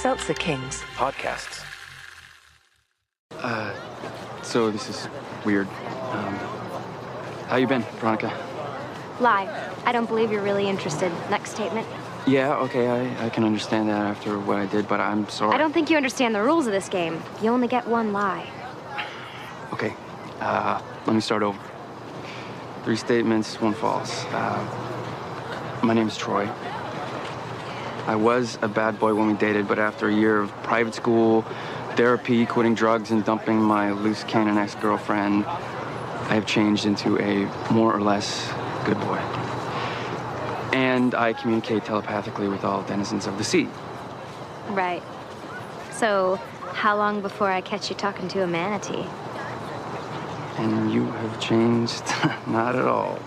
Seltzer Kings. Podcasts. So this is weird. How you been, Veronica? Lie. I don't believe you're really interested. Next statement. Yeah, okay, I can understand that after what I did, but I'm sorry. I don't think you understand the rules of this game. You only get one lie. Okay, let me start over. 3 statements, 1 false. My name's Troy. I was a bad boy when we dated, but after a year of private school, therapy, quitting drugs, and dumping my loose cannon ex-girlfriend, I have changed into a more or less good boy. And I communicate telepathically with all denizens of the sea. Right. So, how long before I catch you talking to a manatee? And you have changed not at all.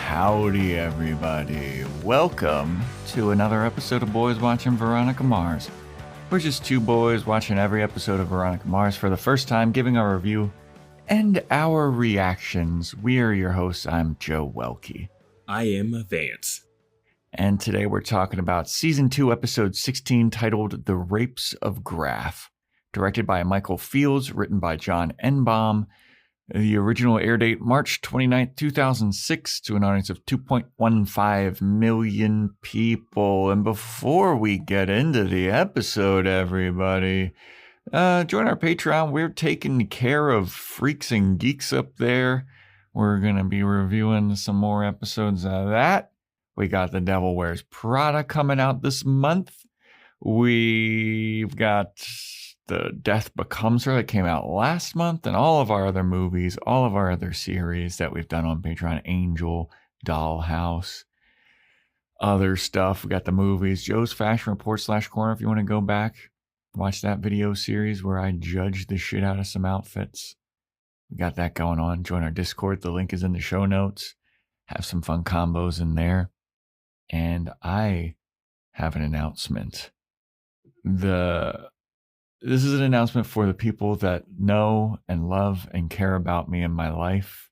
Howdy, everybody. Welcome to another episode of Boys Watching Veronica Mars. We're just 2 boys watching every episode of Veronica Mars for the first time, giving our review and our reactions. We are your hosts. I'm Joe Welke. I am Vance. And today we're talking about Season 2, Episode 16, titled The Rapes of Graff, directed by Michael Fields, written by John Enbaum. The original air date, March 29th, 2006, to an audience of 2.15 million people. And before we get into the episode, everybody, join our Patreon. We're taking care of freaks and geeks up there. We're going to be reviewing some more episodes of that. We got The Devil Wears Prada coming out this month. We've got The Death Becomes Her that came out last month, and all of our other movies, all of our other series that we've done on Patreon, Angel, Dollhouse, other stuff. We got the movies, Joe's Fashion Report /Corner, if you want to go back, watch that video series where I judged the shit out of some outfits. We got that going on. Join our Discord. The link is in the show notes. Have some fun combos in there. And I have an announcement. This is an announcement for the people that know and love and care about me in my life.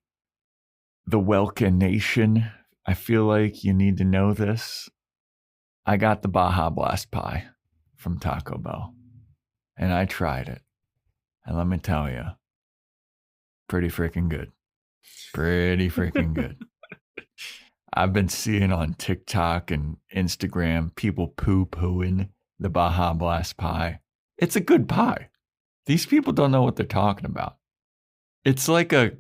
The Welke Nation, I feel like you need to know this. I got the Baja Blast pie from Taco Bell, and I tried it. And let me tell you, pretty freaking good. Pretty freaking good. I've been seeing on TikTok and Instagram people poo-pooing the Baja Blast pie. It's a good pie. These people don't know what they're talking about. It's like a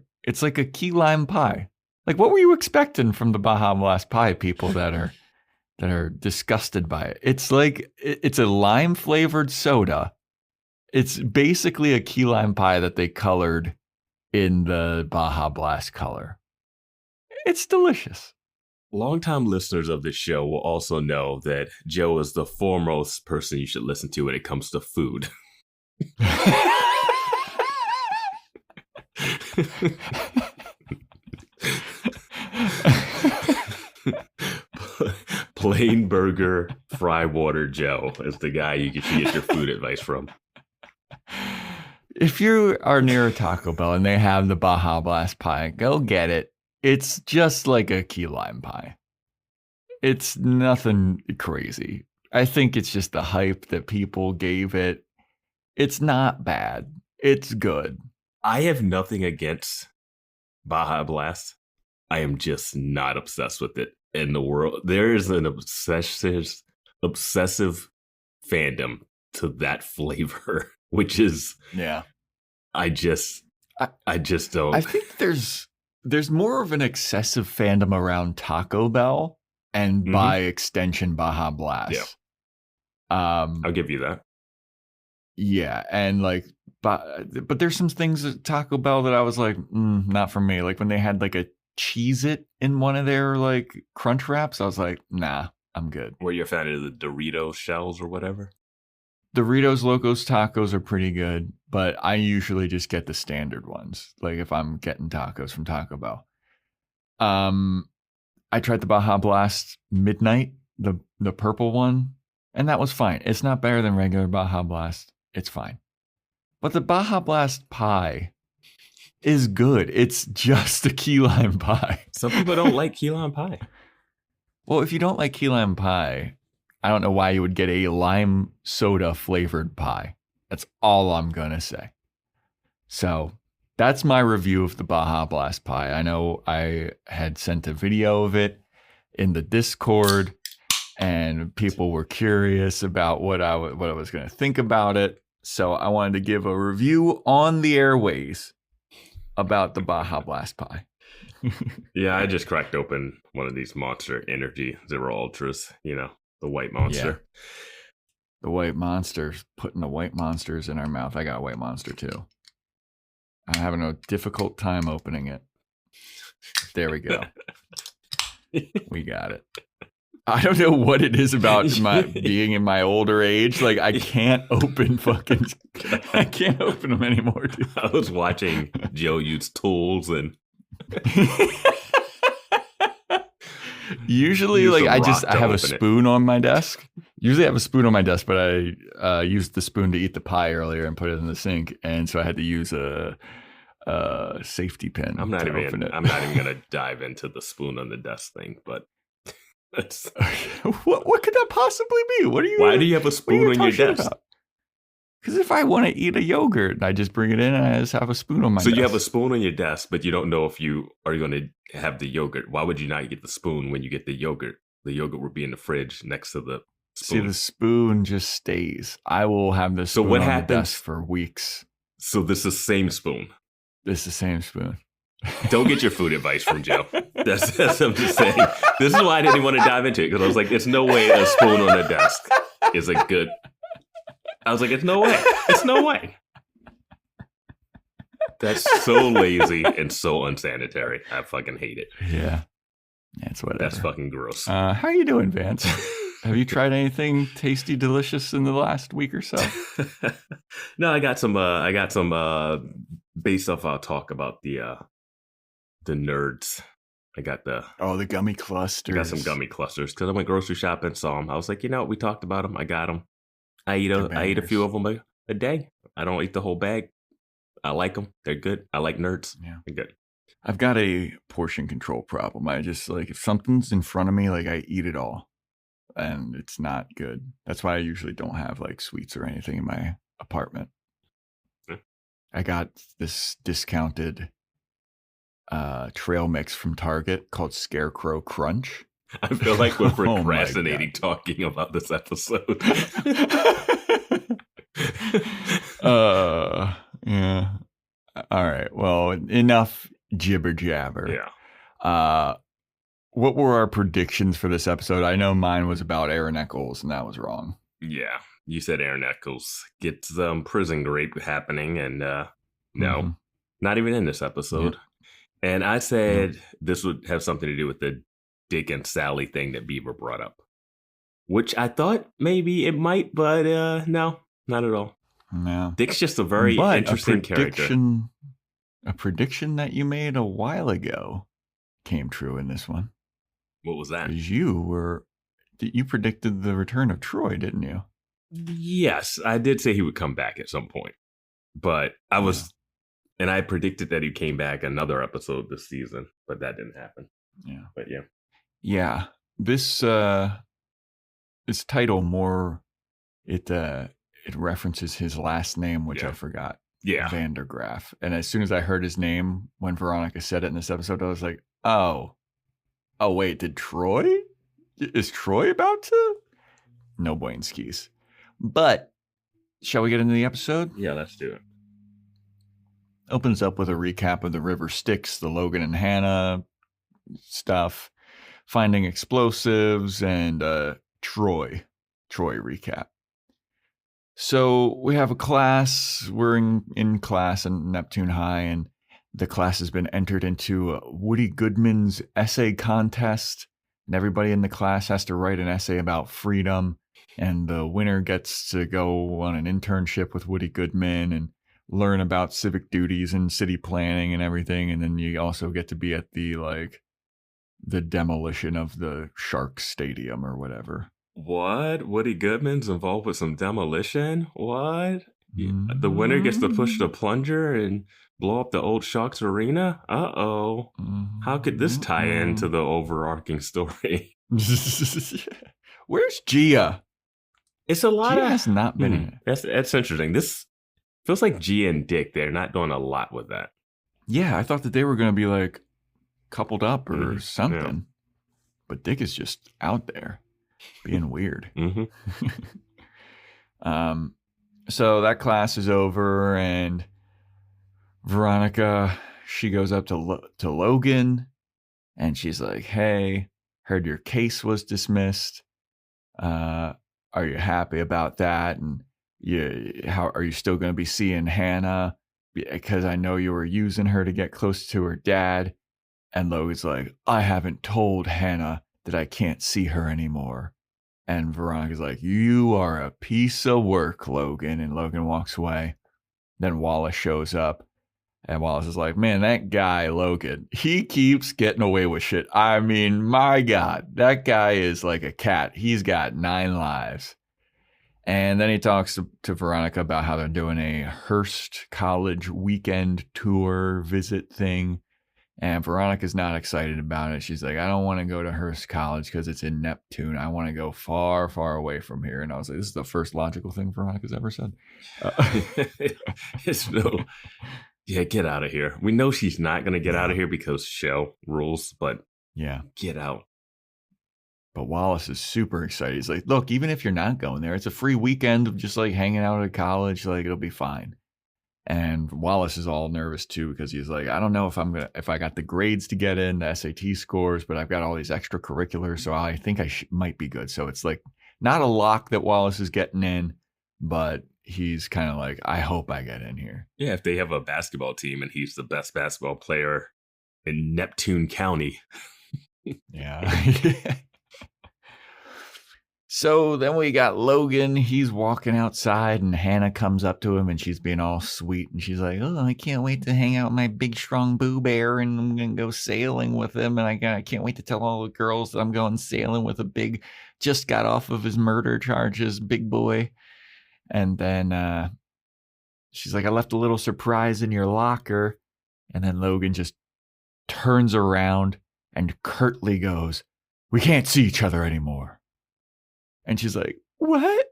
key lime pie. Like, what were you expecting from the Baja Blast pie, people that are disgusted by it? It's like it's a lime flavored soda. It's basically a key lime pie that they colored in the Baja Blast color. It's delicious. Longtime listeners of this show will also know that Joe is the foremost person you should listen to when it comes to food. Plain burger, fry water Joe is the guy you should get your food advice from. If you are near a Taco Bell and they have the Baja Blast pie, go get it. It's just like a key lime pie. It's nothing crazy. I think it's just the hype that people gave it. It's not bad. It's good. I have nothing against Baja Blast. I am just not obsessed with it in the world. There is an obsessive fandom to that flavor, which is, yeah. I just don't. I think there's more of an excessive fandom around Taco Bell and by extension Baja Blast. Yeah. I'll give you that. Yeah, and like, but there's some things at Taco Bell that I was like, not for me. Like when they had like a Cheez-It in one of their like crunch wraps, I was like, nah, I'm good. Were you a fan of the Doritos shells or whatever? Doritos Locos Tacos are pretty good. but I usually just get the standard ones. Like if I'm getting tacos from Taco Bell. I tried the Baja Blast Midnight, the purple one, and that was fine. It's not better than regular Baja Blast. It's fine. But the Baja Blast pie is good. It's just a key lime pie. Some people don't like key lime pie. Well, if you don't like key lime pie, I don't know why you would get a lime soda flavored pie. That's all I'm going to say. So that's my review of the Baja Blast pie. I know I had sent a video of it in the Discord, and people were curious about what I was going to think about it. So I wanted to give a review on the airways about the Baja Blast pie. Yeah, I just cracked open one of these Monster Energy Zero Ultras, the white monster. Yeah. The white monsters, putting the white monsters in our mouth. I got a white monster too. I'm having a difficult time opening it. There we go. We got it. I don't know what it is about my being in my older age. Like I can't open them anymore, dude. I was watching Joe use tools and usually like I have a spoon on my desk. Usually I have a spoon on my desk, but I used the spoon to eat the pie earlier and put it in the sink, and so I had to use a safety pin. I'm not even gonna dive into the spoon on the desk thing, but that's what could that possibly be? Why do you have a spoon on your desk? Because if I want to eat a yogurt, I just bring it in and I just have a spoon on my desk. So you have a spoon on your desk, but you don't know if you are going to have the yogurt. Why would you not get the spoon when you get the yogurt? The yogurt would be in the fridge next to the spoon. See, the spoon just stays. I will have this spoon on the desk for weeks. So this is the same spoon? This is the same spoon. Don't get your food advice from Joe. That's I'm just saying. This is why I didn't want to dive into it, because I was like, there's no way a spoon on the desk is a good... I was like, it's no way. It's no way. That's so lazy and so unsanitary. I fucking hate it. Yeah. That's whatever. That's fucking gross. How you doing, Vance? Have you tried anything tasty, delicious in the last week or so? No, I got some based off our talk about the nerds. I got the gummy clusters. I got some gummy clusters because I went grocery shopping, saw them. I was like, we talked about them. I got them. I eat a few of them a day. I don't eat the whole bag. I like them. They're good. I like nerds. Yeah. They're good. I've got a portion control problem. I just like, if something's in front of me, like I eat it all, and it's not good. That's why I usually don't have like sweets or anything in my apartment. I got this discounted trail mix from Target called Scarecrow Crunch. I feel like we're procrastinating talking about this episode. Yeah. All right. Well, enough jibber jabber. Yeah. What were our predictions for this episode? I know mine was about Aaron Eccles, and that was wrong. Yeah. You said Aaron Eccles gets prison rape happening, and no, not even in this episode. Yeah. And I said this would have something to do with the Dick and Sally thing that Beaver brought up, which I thought maybe it might, but no, not at all. No. Dick's just a very interesting character. A prediction that you made a while ago came true in this one. What was that? Because you predicted the return of Troy, didn't you? Yes, I did say he would come back at some point, but and I predicted that he came back another episode this season, but that didn't happen. Yeah. But yeah. Yeah. This title more, it references his last name, which I forgot. Yeah. Graff. And as soon as I heard his name when Veronica said it in this episode, I was like, oh wait, is Troy about to? No Boinskis. But shall we get into the episode? Yeah, let's do it. Opens up with a recap of the River Styx, the Logan and Hannah stuff, finding explosives, and Troy recap. So we have a class. We're in class in Neptune High, and the class has been entered into Woody Goodman's essay contest, and everybody in the class has to write an essay about freedom, and the winner gets to go on an internship with Woody Goodman, and learn about civic duties and city planning and everything. And then you also get to be at the demolition of the Sharks Stadium or whatever. What? Woody Goodman's involved with some demolition? What? The winner gets to push the plunger and blow up the old Sharks arena? Uh-oh. How could this tie into the overarching story? Where's Gia? It's a lot Gia of... has not been in it. That's interesting. This feels like Gia and Dick, they're not doing a lot with that. Yeah, I thought that they were going to be like coupled up or something. Yeah. But Dick is just out there being weird. So that class is over, and Veronica, she goes up to Logan, and she's like, "Hey, heard your case was dismissed. Are you happy about that? And how are you still going to be seeing Hannah? Because I know you were using her to get close to her dad." And Logan's like, "I haven't told Hannah that I can't see her anymore." And Veronica's like, "You are a piece of work, Logan." And Logan walks away. Then Wallace shows up. And Wallace is like, "Man, that guy, Logan, he keeps getting away with shit. I mean, my God, that guy is like a cat. He's got 9 lives." And then he talks to Veronica about how they're doing a Hearst College weekend tour visit thing. And Veronica's not excited about it. She's like, "I don't want to go to Hearst College because it's in Neptune. I want to go far, far away from here." And I was like, this is the first logical thing Veronica's ever said. It's no... Yeah, get out of here. We know she's not going to get out of here because show rules, but yeah, get out. But Wallace is super excited. He's like, "Look, even if you're not going there, it's a free weekend of just like hanging out at college. Like, it'll be fine." And Wallace is all nervous too, because he's like, "I don't know if I got the grades to get in, the SAT scores, but I've got all these extracurriculars, so I think I might be good." So it's like not a lock that Wallace is getting in, but he's kind of like, "I hope I get in here." Yeah, if they have a basketball team and he's the best basketball player in Neptune County. Yeah. So then we got Logan. He's walking outside, and Hannah comes up to him, and she's being all sweet. And she's like, "Oh, I can't wait to hang out with my big, strong boo bear, and I'm going to go sailing with him. And I can't wait to tell all the girls that I'm going sailing with a big, just got off of his murder charges, big boy." And then she's like, "I left a little surprise in your locker." And then Logan just turns around and curtly goes, "We can't see each other anymore." And she's like, "What?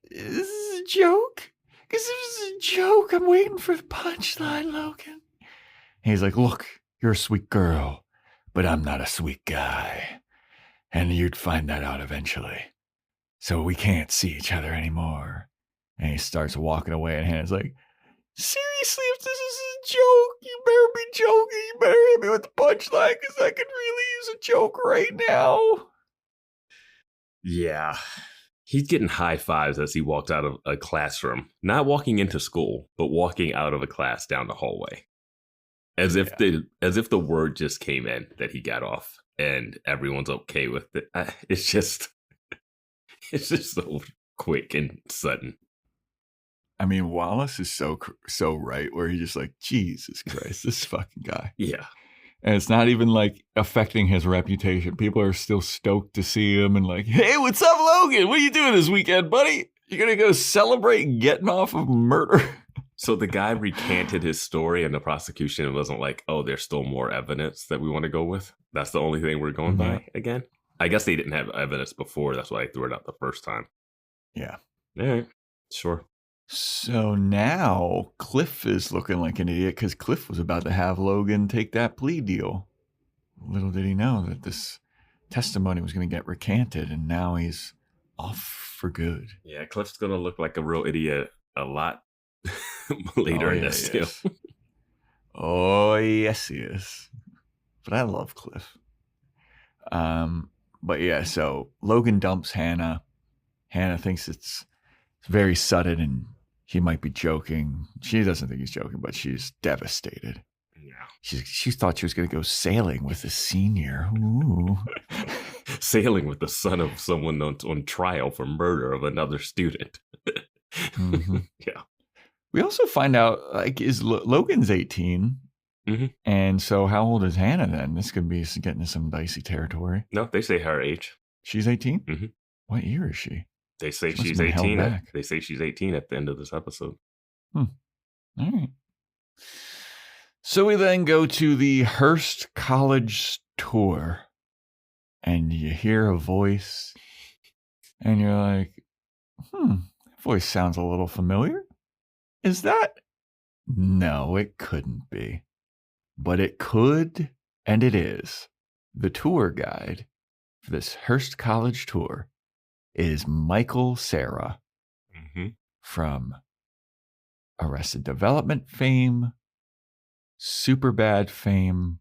This is a joke? Because this is a joke. I'm waiting for the punchline, Logan." And he's like, "Look, you're a sweet girl, but I'm not a sweet guy. And you'd find that out eventually. So we can't see each other anymore." And he starts walking away, and Hannah's like, "Seriously, if this is a joke, you better be joking. You better hit me with the punchline, because I could really use a joke right now." Yeah. He's getting high fives as he walked out of a classroom. Not walking into school, but walking out of a class down the hallway. As if the word just came in that he got off and everyone's okay with it. It's just so quick and sudden. I mean, Wallace is so right, where he's just like, Jesus Christ, this fucking guy. Yeah. And it's not even like affecting his reputation. People are still stoked to see him and like, "Hey, what's up, Logan? What are you doing this weekend, buddy? You gonna go celebrate getting off of murder?" So the guy recanted his story, and the prosecution wasn't like, "Oh, there's still more evidence that we want to go with. That's the only thing we're going by again." I guess they didn't have evidence before. That's why I threw it out the first time. Yeah. All right. Sure. So now Cliff is looking like an idiot because Cliff was about to have Logan take that plea deal. Little did he know that this testimony was going to get recanted, and now he's off for good. Yeah, Cliff's going to look like a real idiot a lot later in this too. Oh, yes, he is. But I love Cliff. But yeah, so Logan dumps Hannah. Hannah thinks it's very sudden and he might be joking. She doesn't think he's joking, but she's devastated. Yeah. She thought she was going to go sailing with a senior. Ooh. Sailing with the son of someone on trial for murder of another student. Mm-hmm. Yeah. We also find out, like, Logan's 18. Mm-hmm. And so how old is Hannah then? This could be getting into some dicey territory. No, they say her age. She's 18? Mm-hmm. What year is she? They say She must she's have been held 18. back. They say she's 18 at the end of this episode. All right. So we then go to the Hearst College tour. And you hear a voice. And you're like, that voice sounds a little familiar. Is that? No, it couldn't be. But it could, and it is. The tour guide for this Hearst College tour is Michael Cera from Arrested Development fame, Superbad fame,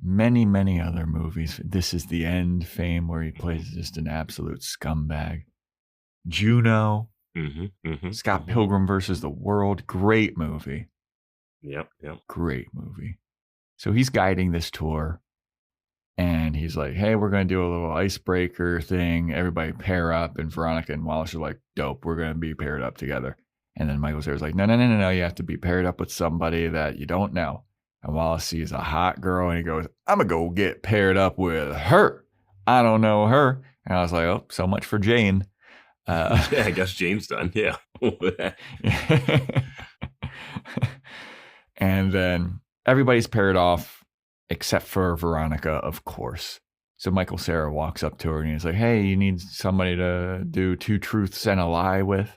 many, many other movies. This Is the End fame, where he plays just an absolute scumbag. Juno, Scott Pilgrim versus the World, great movie. Yep. Great movie. So he's guiding this tour. And he's like, hey, we're going to do a little icebreaker thing. Everybody pair up. And Veronica and Wallace are like, dope, we're going to be paired up together. And then Michael Cera's like, no. You have to be paired up with somebody that you don't know. And Wallace sees a hot girl and he goes, I'm going to go get paired up with her. I don't know her. And I was like, oh, so much for Jane. Yeah, I guess Jane's done. Yeah. And then everybody's paired off. Except for Veronica, of course. So Michael Cera walks up to her and he's like, hey, you need somebody to do 2 truths and a lie with?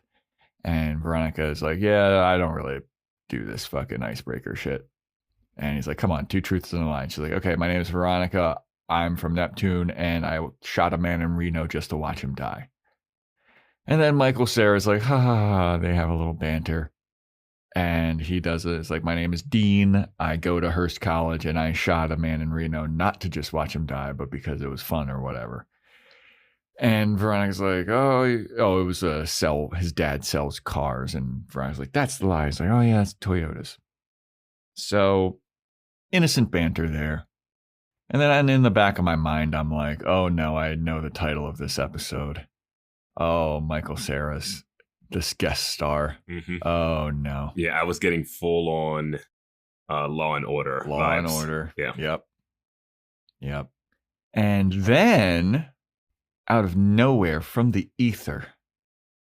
And Veronica is like, yeah, I don't really do this fucking icebreaker shit. And he's like, come on, 2 truths and a lie. And she's like, okay, my name is Veronica. I'm from Neptune, and I shot a man in Reno just to watch him die. And then Michael Cera's like, ha ha ha. They have a little banter. And he does it. It's like, my name is Dean. I go to Hearst College and I shot a man in Reno, not to just watch him die, but because it was fun or whatever. And Veronica's like, oh, it was a sell. His dad sells cars. And Veronica's like, that's the lie. He's like, oh yeah, it's Toyotas. So innocent banter there. And then in the back of my mind, I'm like, oh no, I know the title of this episode. Oh, Michael Cera's this guest star. Oh no. Yeah, I was getting full on Law and Order. Law vibes. and Order. Yeah. Yep. And then out of nowhere from the ether,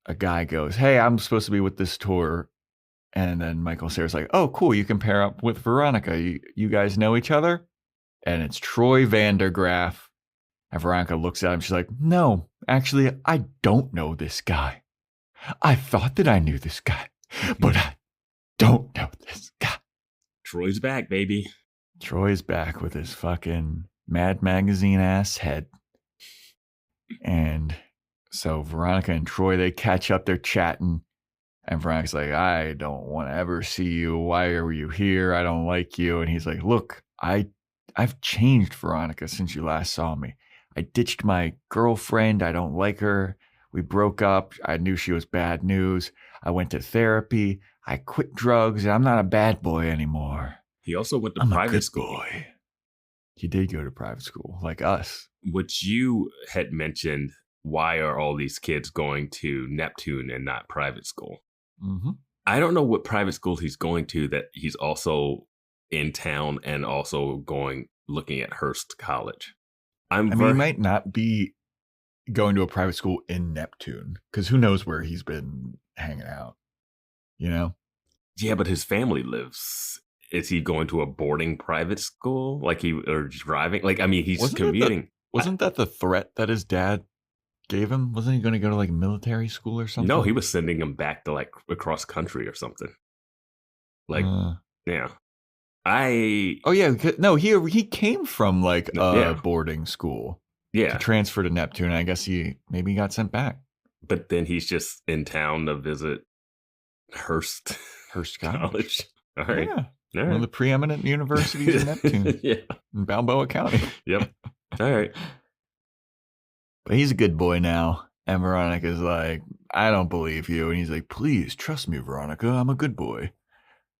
a guy goes, hey, I'm supposed to be with this tour. And then Michael Cera's like, oh, cool. You can pair up with Veronica. You guys know each other? And it's Troy Vandergraff. And Veronica looks at him. She's like, no, actually, I don't know this guy. I thought that I knew this guy, but I don't know this guy. Troy's back, baby. Troy's back with his fucking Mad Magazine ass head. And so Veronica and Troy, they catch up, they're chatting. And Veronica's like, I don't want to ever see you. Why are you here? I don't like you. And he's like, look, I've changed, Veronica, since you last saw me. I ditched my girlfriend. I don't like her. We broke up. I knew she was bad news. I went to therapy. I quit drugs. And I'm not a bad boy anymore. He also went to private school. Boy. He did go to private school, like us. Which you had mentioned, why are all these kids going to Neptune and not private school? I don't know what private school he's going to that he's also in town and also looking at Hearst College. He might not be going to a private school in Neptune, because who knows where he's been hanging out, you know? Yeah, but his family lives. Is he going to a boarding private school? Or driving? He's commuting. Wasn't that the threat that his dad gave him? Wasn't he going to go to military school or something? No, he was sending him back to across country or something. Yeah. He came from boarding school. Yeah. To transfer to Neptune. I guess maybe he got sent back. But then he's just in town to visit Hearst College. All right. Yeah. All right. One of the preeminent universities in Neptune. Yeah. In Balboa County. Yep. All right. But he's a good boy now. And Veronica's like, I don't believe you. And he's like, please trust me, Veronica. I'm a good boy.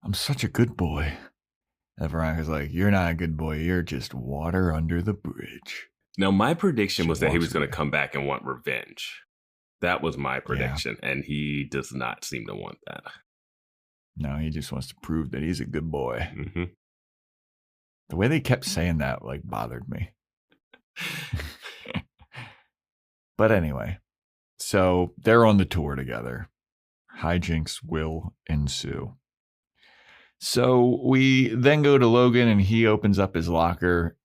I'm such a good boy. And Veronica's like, you're not a good boy. You're just water under the bridge. Now, my prediction was that he was going to come back and want revenge. That was my prediction. Yeah. And he does not seem to want that. No, he just wants to prove that he's a good boy. Mm-hmm. The way they kept saying that like bothered me. But anyway, so they're on the tour together. Hijinks will ensue. So we then go to Logan and he opens up his locker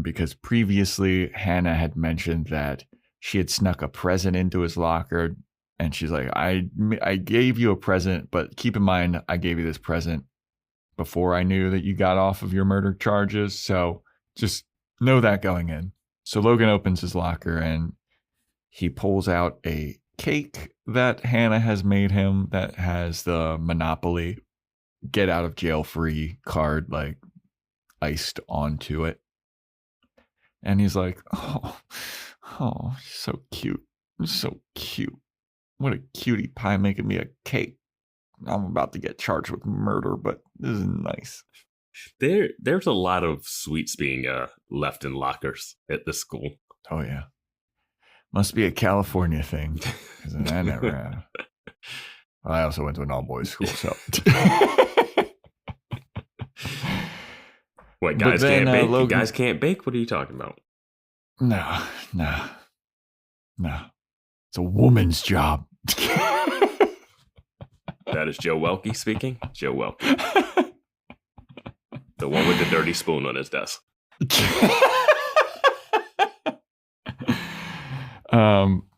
because previously Hannah had mentioned that she had snuck a present into his locker. And she's like, I gave you a present, but keep in mind, I gave you this present before I knew that you got off of your murder charges. So just know that going in. So Logan opens his locker and he pulls out a cake that Hannah has made him that has the Monopoly get out of jail free card like iced onto it. And he's like, oh, so cute. So cute. What a cutie pie making me a cake. I'm about to get charged with murder, but this is nice. There's a lot of sweets being left in lockers at this school. Oh, yeah. Must be a California thing. Because I never had. Well, I also went to an all-boys school, so. What, guys can't bake? Logan... Guys can't bake? What are you talking about? No. It's a woman's job. That is Joe Welke speaking. Joe Welke. The one with the dirty spoon on his desk.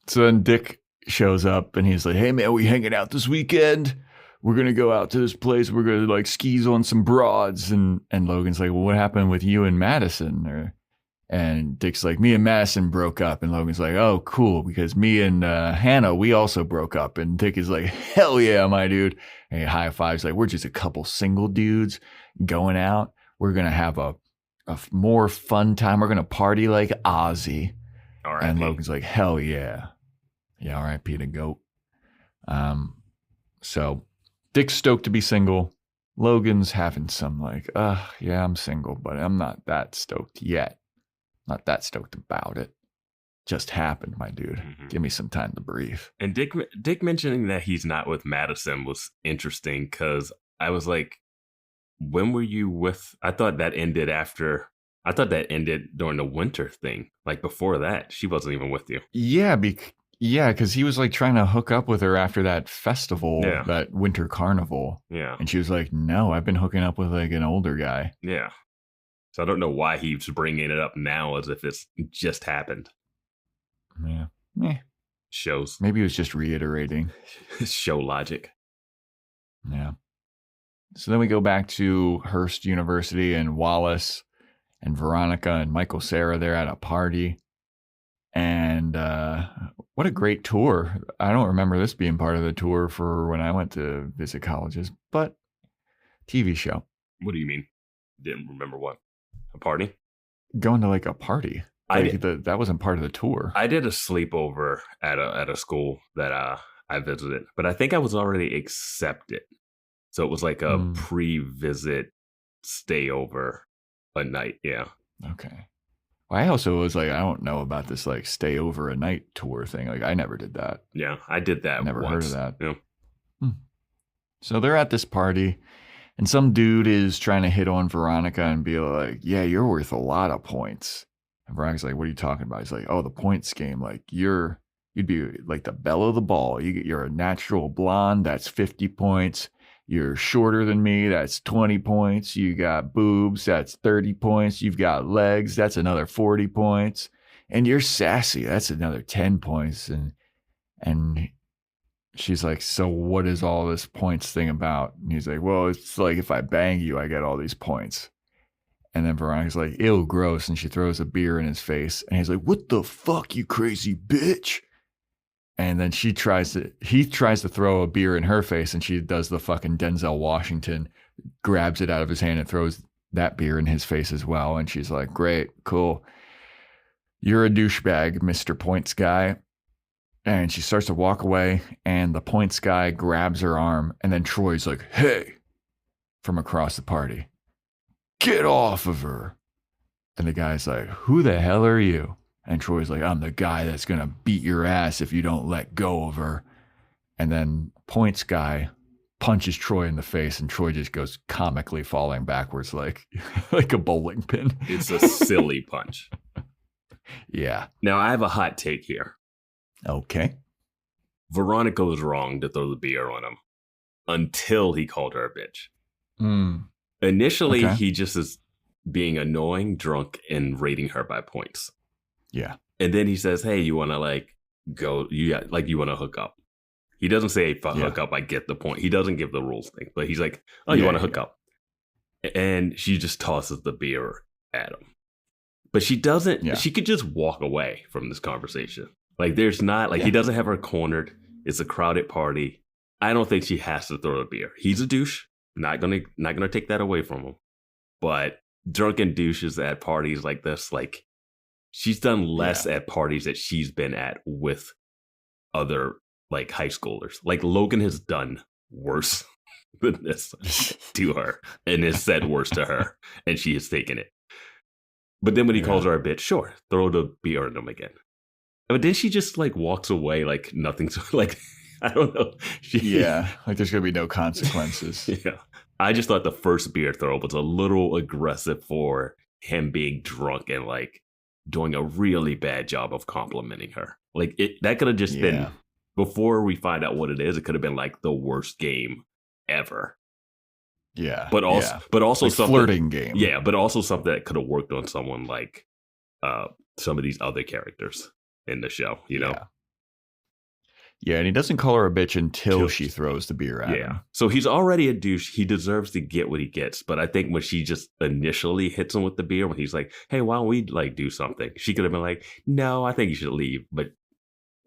So then Dick shows up and he's like, hey man, we hanging out this weekend? We're going to go out to this place. We're going to like skis on some broads. And Logan's like, well, what happened with you and Madison? And Dick's like, me and Madison broke up. And Logan's like, oh, cool. Because me and Hannah, we also broke up. And Dick is like, hell yeah, my dude. And he high fives like, we're just a couple single dudes going out. We're going to have a more fun time. We're going to party like Ozzy. All right. And Logan's like, hell yeah. Yeah, all right, Peter Goat. So Dick's stoked to be single. Logan's having some like, yeah, I'm single, but I'm not that stoked yet. Not that stoked about it. Just happened, my dude. Mm-hmm. Give me some time to breathe. And Dick mentioning that he's not with Madison was interesting because I was like, when were you with? I thought that ended during the winter thing. Like before that, she wasn't even with you. Yeah, because he was like trying to hook up with her after that festival, that winter carnival. Yeah. And she was like, no, I've been hooking up with like an older guy. Yeah. So I don't know why he's bringing it up now as if it's just happened. Yeah. Shows. Maybe he was just reiterating. Show logic. Yeah. So then we go back to Hearst University and Wallace and Veronica and Michael Cera. They're at a party. And what a great tour. I don't remember this being part of the tour for when I went to visit colleges, but TV show. What do you mean? Didn't remember what? A party? Going to like a party. That wasn't part of the tour. I did a sleepover at a school that I visited, but I think I was already accepted. So it was like a pre-visit stayover a night. Yeah. Okay. Well, I also was like, I don't know about this like stay over a night tour thing. Like I never did that. Yeah, I did that. Never once. Heard of that. Yeah. So they're at this party. And some dude is trying to hit on Veronica and be like, yeah, you're worth a lot of points. And Veronica's like, what are you talking about? He's like, oh, the points game. Like you'd be like the belle of the ball. You're a natural blonde. That's 50 points. You're shorter than me. That's 20 points. You got boobs. That's 30 points. You've got legs. That's another 40 points. And you're sassy. That's another 10 points. And she's like, so what is all this points thing about? And he's like, well, it's like if I bang you, I get all these points. And then Veronica's like, ew, gross. And she throws a beer in his face. And he's like, what the fuck, you crazy bitch? And then he tries to throw a beer in her face. And she does the fucking Denzel Washington, grabs it out of his hand and throws that beer in his face as well. And she's like, great, cool. You're a douchebag, Mr. Points Guy. And she starts to walk away, and the points guy grabs her arm, and then Troy's like, hey, from across the party, get off of her. And the guy's like, who the hell are you? And Troy's like, I'm the guy that's going to beat your ass if you don't let go of her. And then points guy punches Troy in the face, and Troy just goes comically falling backwards like a bowling pin. It's a silly punch. Yeah. Now, I have a hot take here. Okay. Veronica was wrong to throw the beer on him until he called her a bitch. Initially, he just is being annoying, drunk, and rating her by points. Yeah. And then he says, hey, you want to go, you want to hook up. He doesn't say, if I hook up, I get the point. He doesn't give the rules thing, but he's like, oh, you want to hook up. And she just tosses the beer at him. But she doesn't, she could just walk away from this conversation. Like, there's not, he doesn't have her cornered. It's a crowded party. I don't think she has to throw the beer. He's a douche. Not gonna take that away from him. But drunken douches at parties like this, she's done less at parties that she's been at with other high schoolers. Logan has done worse than this to her and has said worse to her, and she has taken it. But then when he calls her a bitch, sure, throw the beer at him again. But then she just walks away like nothing's I don't know. There's gonna be no consequences. Yeah. I just thought the first beer throw was a little aggressive for him being drunk and doing a really bad job of complimenting her. That could have just been, before we find out what it is, it could have been the worst game ever. Yeah. But also something, flirting game. Yeah, but also something that could have worked on someone like some of these other characters in the show, you know? Yeah, and he doesn't call her a bitch until she throws the beer at him. So he's already a douche. He deserves to get what he gets. But I think when she just initially hits him with the beer, when he's like, hey, why don't we do something? She could have been like, no, I think you should leave. But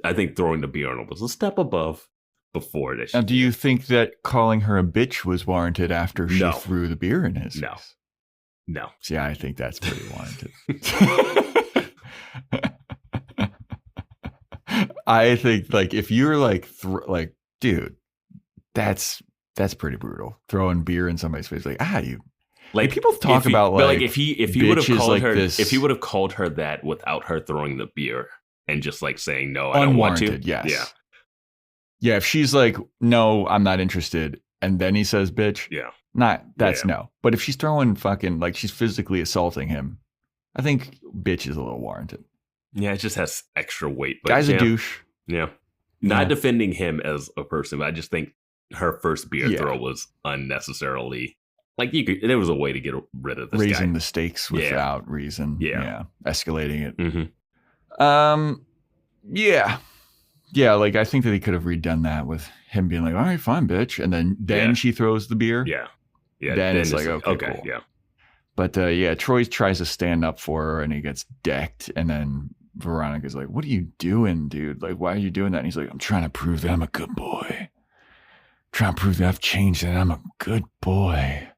I think throwing the beer on him was a step above before this. Now, do you think that calling her a bitch was warranted after she threw the beer in his face? No. See, I think that's pretty warranted. I think if you're dude, that's pretty brutal. Throwing beer in somebody's face, you people talk about if he would have called her if he would have called her that without her throwing the beer and just saying no, I don't want to. Yes. Yeah. If she's no, I'm not interested, and then he says bitch. Yeah. No. But if she's throwing fucking she's physically assaulting him, I think bitch is a little warranted. Yeah, it just has extra weight. But guy's a douche. Yeah. Not defending him as a person, but I just think her first beer throw was unnecessarily there was a way to get rid of this raising guy. The stakes without reason. Yeah. Escalating it. Mm-hmm. Yeah, I think that he could have redone that with him being all right, fine, bitch. And then she throws the beer. Yeah. Then it's okay, cool. Yeah. But Troy tries to stand up for her and he gets decked. And then Veronica's like, what are you doing, dude? Why are you doing that? And he's like, I'm trying to prove that I'm a good boy. Trying to prove that I've changed and I'm a good boy.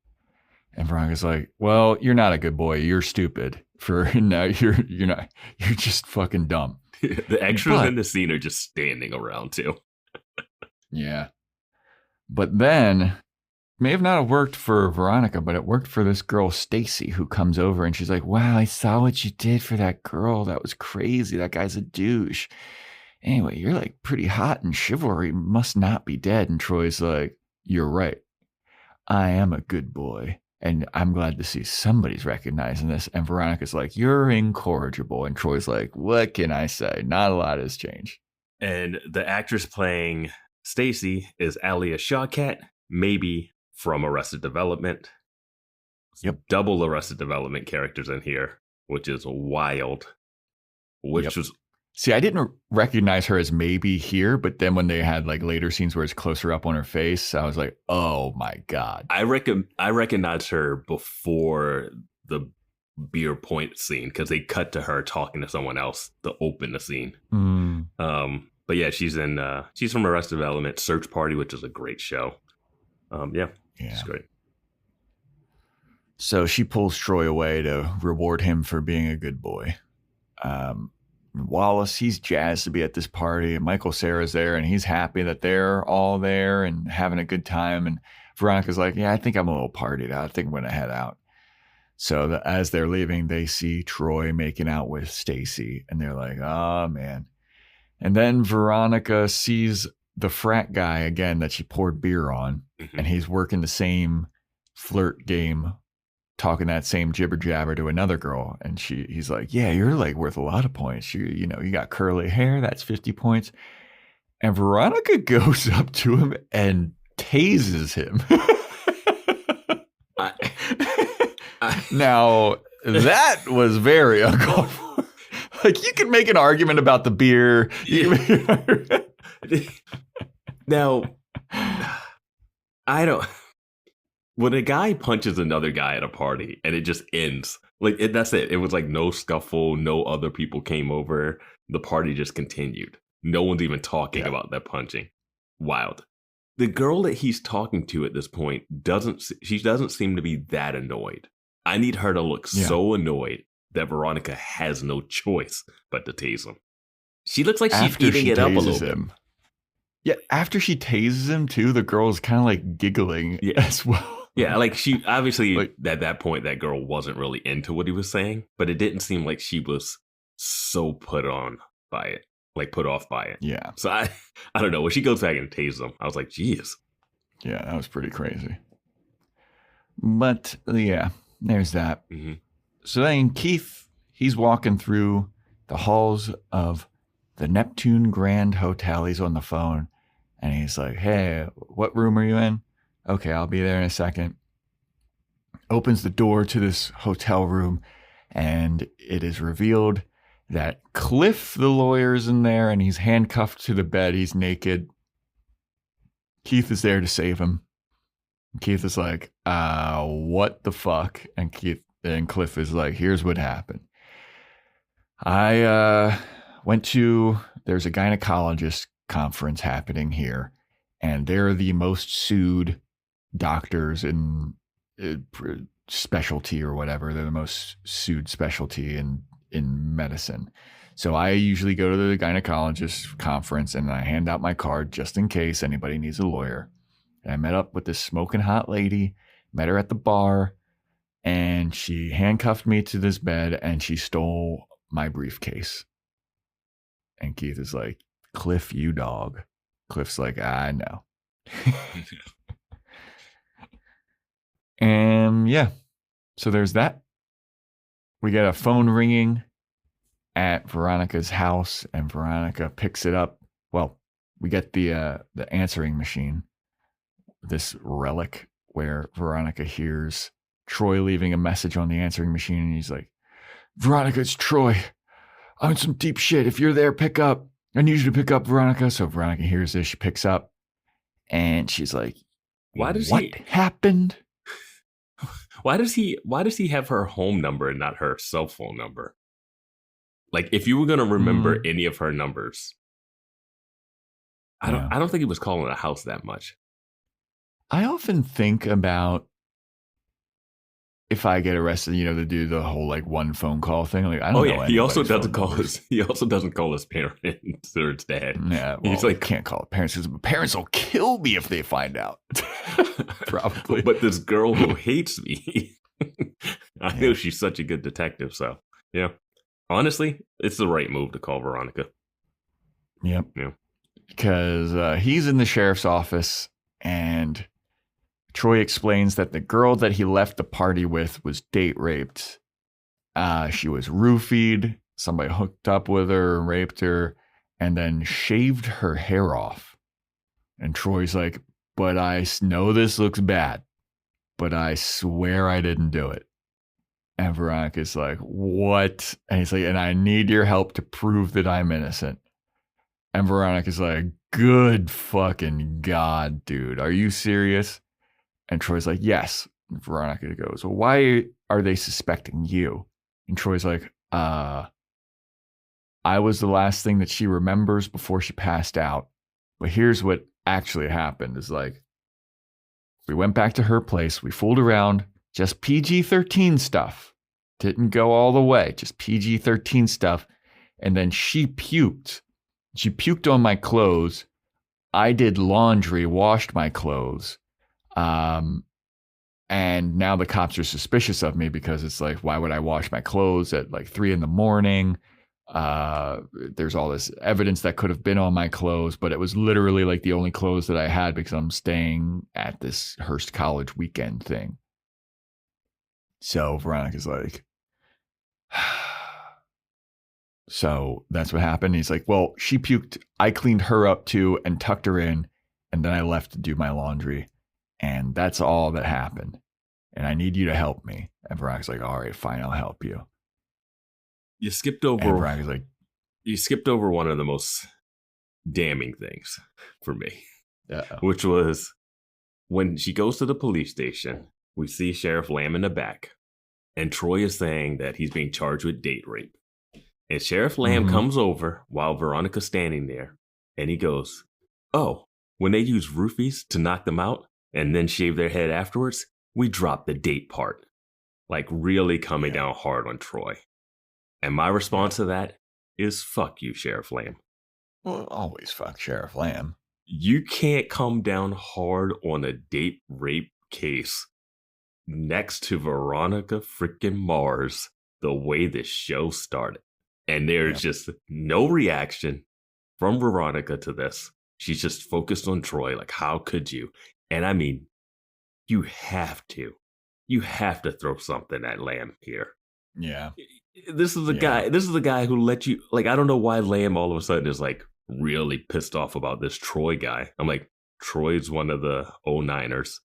And Veronica's like, well, you're not a good boy. You're stupid. For now, you're not. You're just fucking dumb. The extras in the scene are just standing around too. Yeah. But then, may have not worked for Veronica, but it worked for this girl, Stacy, who comes over and she's like, wow, I saw what you did for that girl. That was crazy. That guy's a douche. Anyway, you're pretty hot, and chivalry must not be dead. And Troy's like, you're right. I am a good boy. And I'm glad to see somebody's recognizing this. And Veronica's like, you're incorrigible. And Troy's like, what can I say? Not a lot has changed. And the actress playing Stacy is Alia Shawkat, maybe from Arrested Development. Yep. Double Arrested Development characters in here, which is wild. Was See, I didn't recognize her as maybe here, but then when they had later scenes where it's closer up on her face, I was like, oh my God. I recognized her before the beer point scene because they cut to her talking to someone else to open the scene. But yeah, she's from Arrested Development, Search Party, which is a great show. It's great. So she pulls Troy away to reward him for being a good boy. Wallace, he's jazzed to be at this party, and Michael Cera's there, and he's happy that they're all there and having a good time. And Veronica's like, yeah, I think I'm a little partied out. I think I'm going to head out. So as they're leaving, they see Troy making out with Stacy, and they're like, oh, man. And then Veronica sees the frat guy again that she poured beer on, and he's working the same flirt game, talking that same jibber jabber to another girl, and he's like, yeah, you're like worth a lot of points. You got curly hair, that's 50 points. And Veronica goes up to him and tases him. Now, that was very uncalled for. Like, you can make an argument about the beer. Now, I don't... When a guy punches another guy at a party and it just ends, that's it. It was like no scuffle, no other people came over. The party just continued. No one's even talking about that punching. Wild. The girl that he's talking to at this point doesn't seem to be that annoyed. I need her to look so annoyed that Veronica has no choice but to tase him. She looks like she's eating it up a little bit. Yeah, after she tases him too, the girl's kind of like giggling as well. Yeah, like she obviously at that point that girl wasn't really into what he was saying, but it didn't seem like she was so put off by it. Yeah. So I don't know. When she goes back and tases him, I was like, geez. Yeah, that was pretty crazy. But yeah, there's that. Mm-hmm. So then Keith, he's walking through the halls of the Neptune Grand Hotel. He's on the phone and he's like, hey, what room are you in? Okay, I'll be there in a second. Opens the door to this hotel room and it is revealed that Cliff, the lawyer, is in there and he's handcuffed to the bed. He's naked. Keith is there to save him. Keith is like, what the fuck? And Cliff is like, here's what happened. I there's a gynecologist conference happening here, and they're the most sued doctors in specialty or whatever. They're the most sued specialty in medicine. So I usually go to the gynecologist conference and I hand out my card just in case anybody needs a lawyer. And I met up with this smoking hot lady, met her at the bar, and she handcuffed me to this bed and she stole my briefcase. And Keith is like, Cliff, you dog. Cliff's like, I know. And yeah, so there's that. We get a phone ringing at Veronica's house and Veronica picks it up. Well, we get the answering machine, this relic where Veronica hears Troy leaving a message on the answering machine, and he's like, Veronica, it's Troy. I'm in some deep shit. If you're there, pick up. I need you to pick up, Veronica. So Veronica hears this, she picks up, and she's like, what happened? Why does he have her home number and not her cell phone number? Like, if you were going to remember any of her numbers, I don't think he was calling a house that much. I often think about if I get arrested, to do the whole like one phone call thing. Like, I don't know. He also doesn't call his parents or his dad. Yeah, well, he's like, can't call his parents because parents will kill me if they find out. Probably. But this girl who hates me, I know she's such a good detective. So yeah, honestly, it's the right move to call Veronica. Yep. Yeah. Because he's in the sheriff's office and Troy explains that the girl that he left the party with was date raped. She was roofied. Somebody hooked up with her and raped her and then shaved her hair off. And Troy's like, but I know this looks bad, but I swear I didn't do it. And Veronica's like, what? And he's like, and I need your help to prove that I'm innocent. And Veronica's like, good fucking God, dude. Are you serious? And Troy's like, yes. And Veronica goes, well, why are they suspecting you? And Troy's like, I was the last thing that she remembers before she passed out. But here's what actually happened is like, we went back to her place. We fooled around, just PG-13 stuff. Didn't go all the way, just PG-13 stuff. And then she puked. She puked on my clothes. I did laundry, washed my clothes. And now the cops are suspicious of me because it's like, why would I wash my clothes at like 3 a.m? There's all this evidence that could have been on my clothes, but it was literally like the only clothes that I had because I'm staying at this Hearst College weekend thing. So Veronica's like, so that's what happened. He's like, well, she puked. I cleaned her up too and tucked her in. And then I left to do my laundry. And that's all that happened. And I need you to help me. And Veronica's like, all right, fine, I'll help you. You skipped over. And Veronica's like, you skipped over one of the most damning things for me, which was when she goes to the police station. We see Sheriff Lamb in the back, and Troy is saying that he's being charged with date rape. And Sheriff Lamb comes over while Veronica's standing there, and he goes, oh, when they use roofies to knock them out and then shave their head afterwards, we drop the date part. Like really coming down hard on Troy. And my response to that is fuck you, Sheriff Lamb. Well, always fuck Sheriff Lamb. You can't come down hard on a date rape case next to Veronica freaking Mars the way this show started. And there's just no reaction from Veronica to this. She's just focused on Troy. Like, how could you? And I mean, you have to. You have to throw something at Lamb here. Yeah. This is the guy. This is the guy who let you. Like, I don't know why Lamb all of a sudden is like really pissed off about this Troy guy. I'm like, Troy's one of the 09ers.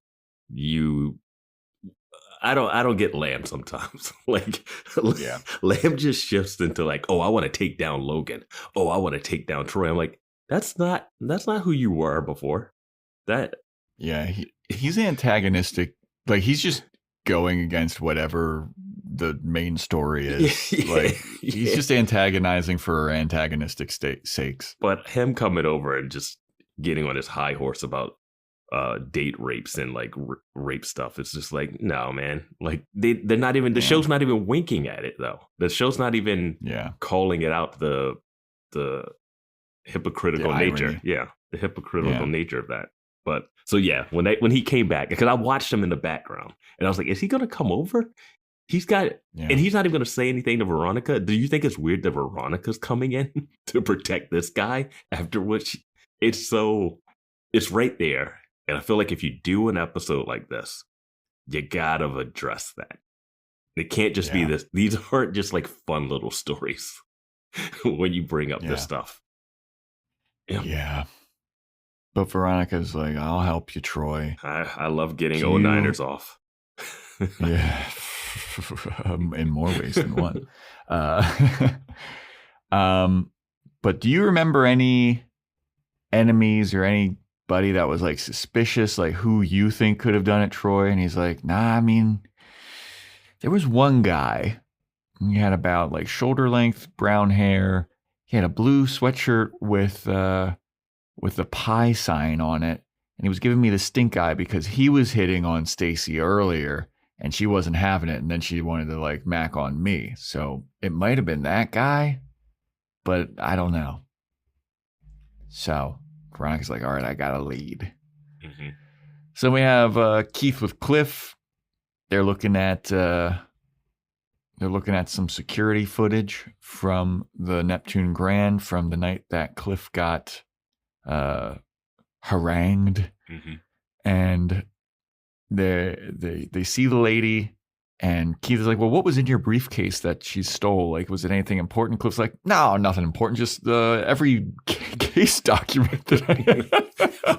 I don't get Lamb sometimes. Like, Lamb just shifts into like, oh, I want to take down Logan. Oh, I want to take down Troy. I'm like, that's not who you were before. He's antagonistic. Like, he's just going against whatever the main story is. Like, he's just antagonizing for antagonistic sakes. But him coming over and just getting on his high horse about date rapes and like rape stuff, it's just like, no, man. Like, they're not even, the show's not even winking at it though. The show's not even calling it out, the hypocritical nature. The hypocritical nature of that. But so when he came back, because I watched him in the background and I was like, is he gonna come over? He's got and he's not even gonna say anything to Veronica. Do you think it's weird that Veronica's coming in to protect this guy after which it's right there? And I feel like if you do an episode like this, you gotta address that. It can't just be this. These aren't just like fun little stories when you bring up this stuff. Yeah. But Veronica's like, I'll help you, Troy. I love getting 09ers off. Yeah. In more ways than one. But do you remember any enemies or anybody that was like suspicious, like who you think could have done it, Troy? And he's like, nah, I mean, there was one guy. He had about like shoulder length brown hair. He had a blue sweatshirt with the pie sign on it. And he was giving me the stink eye because he was hitting on Stacy earlier and she wasn't having it. And then she wanted to like mac on me. So it might have been that guy, but I don't know. So Veronica's like, all right, I got a lead. Mm-hmm. So we have Keith with Cliff. They're looking at some security footage from the Neptune Grand from the night that Cliff got harangued. Mm-hmm. And they see the lady, and Keith is like, well, what was in your briefcase that she stole? Like, was it anything important? Cliff's like, no, nothing important, just every case document that I had.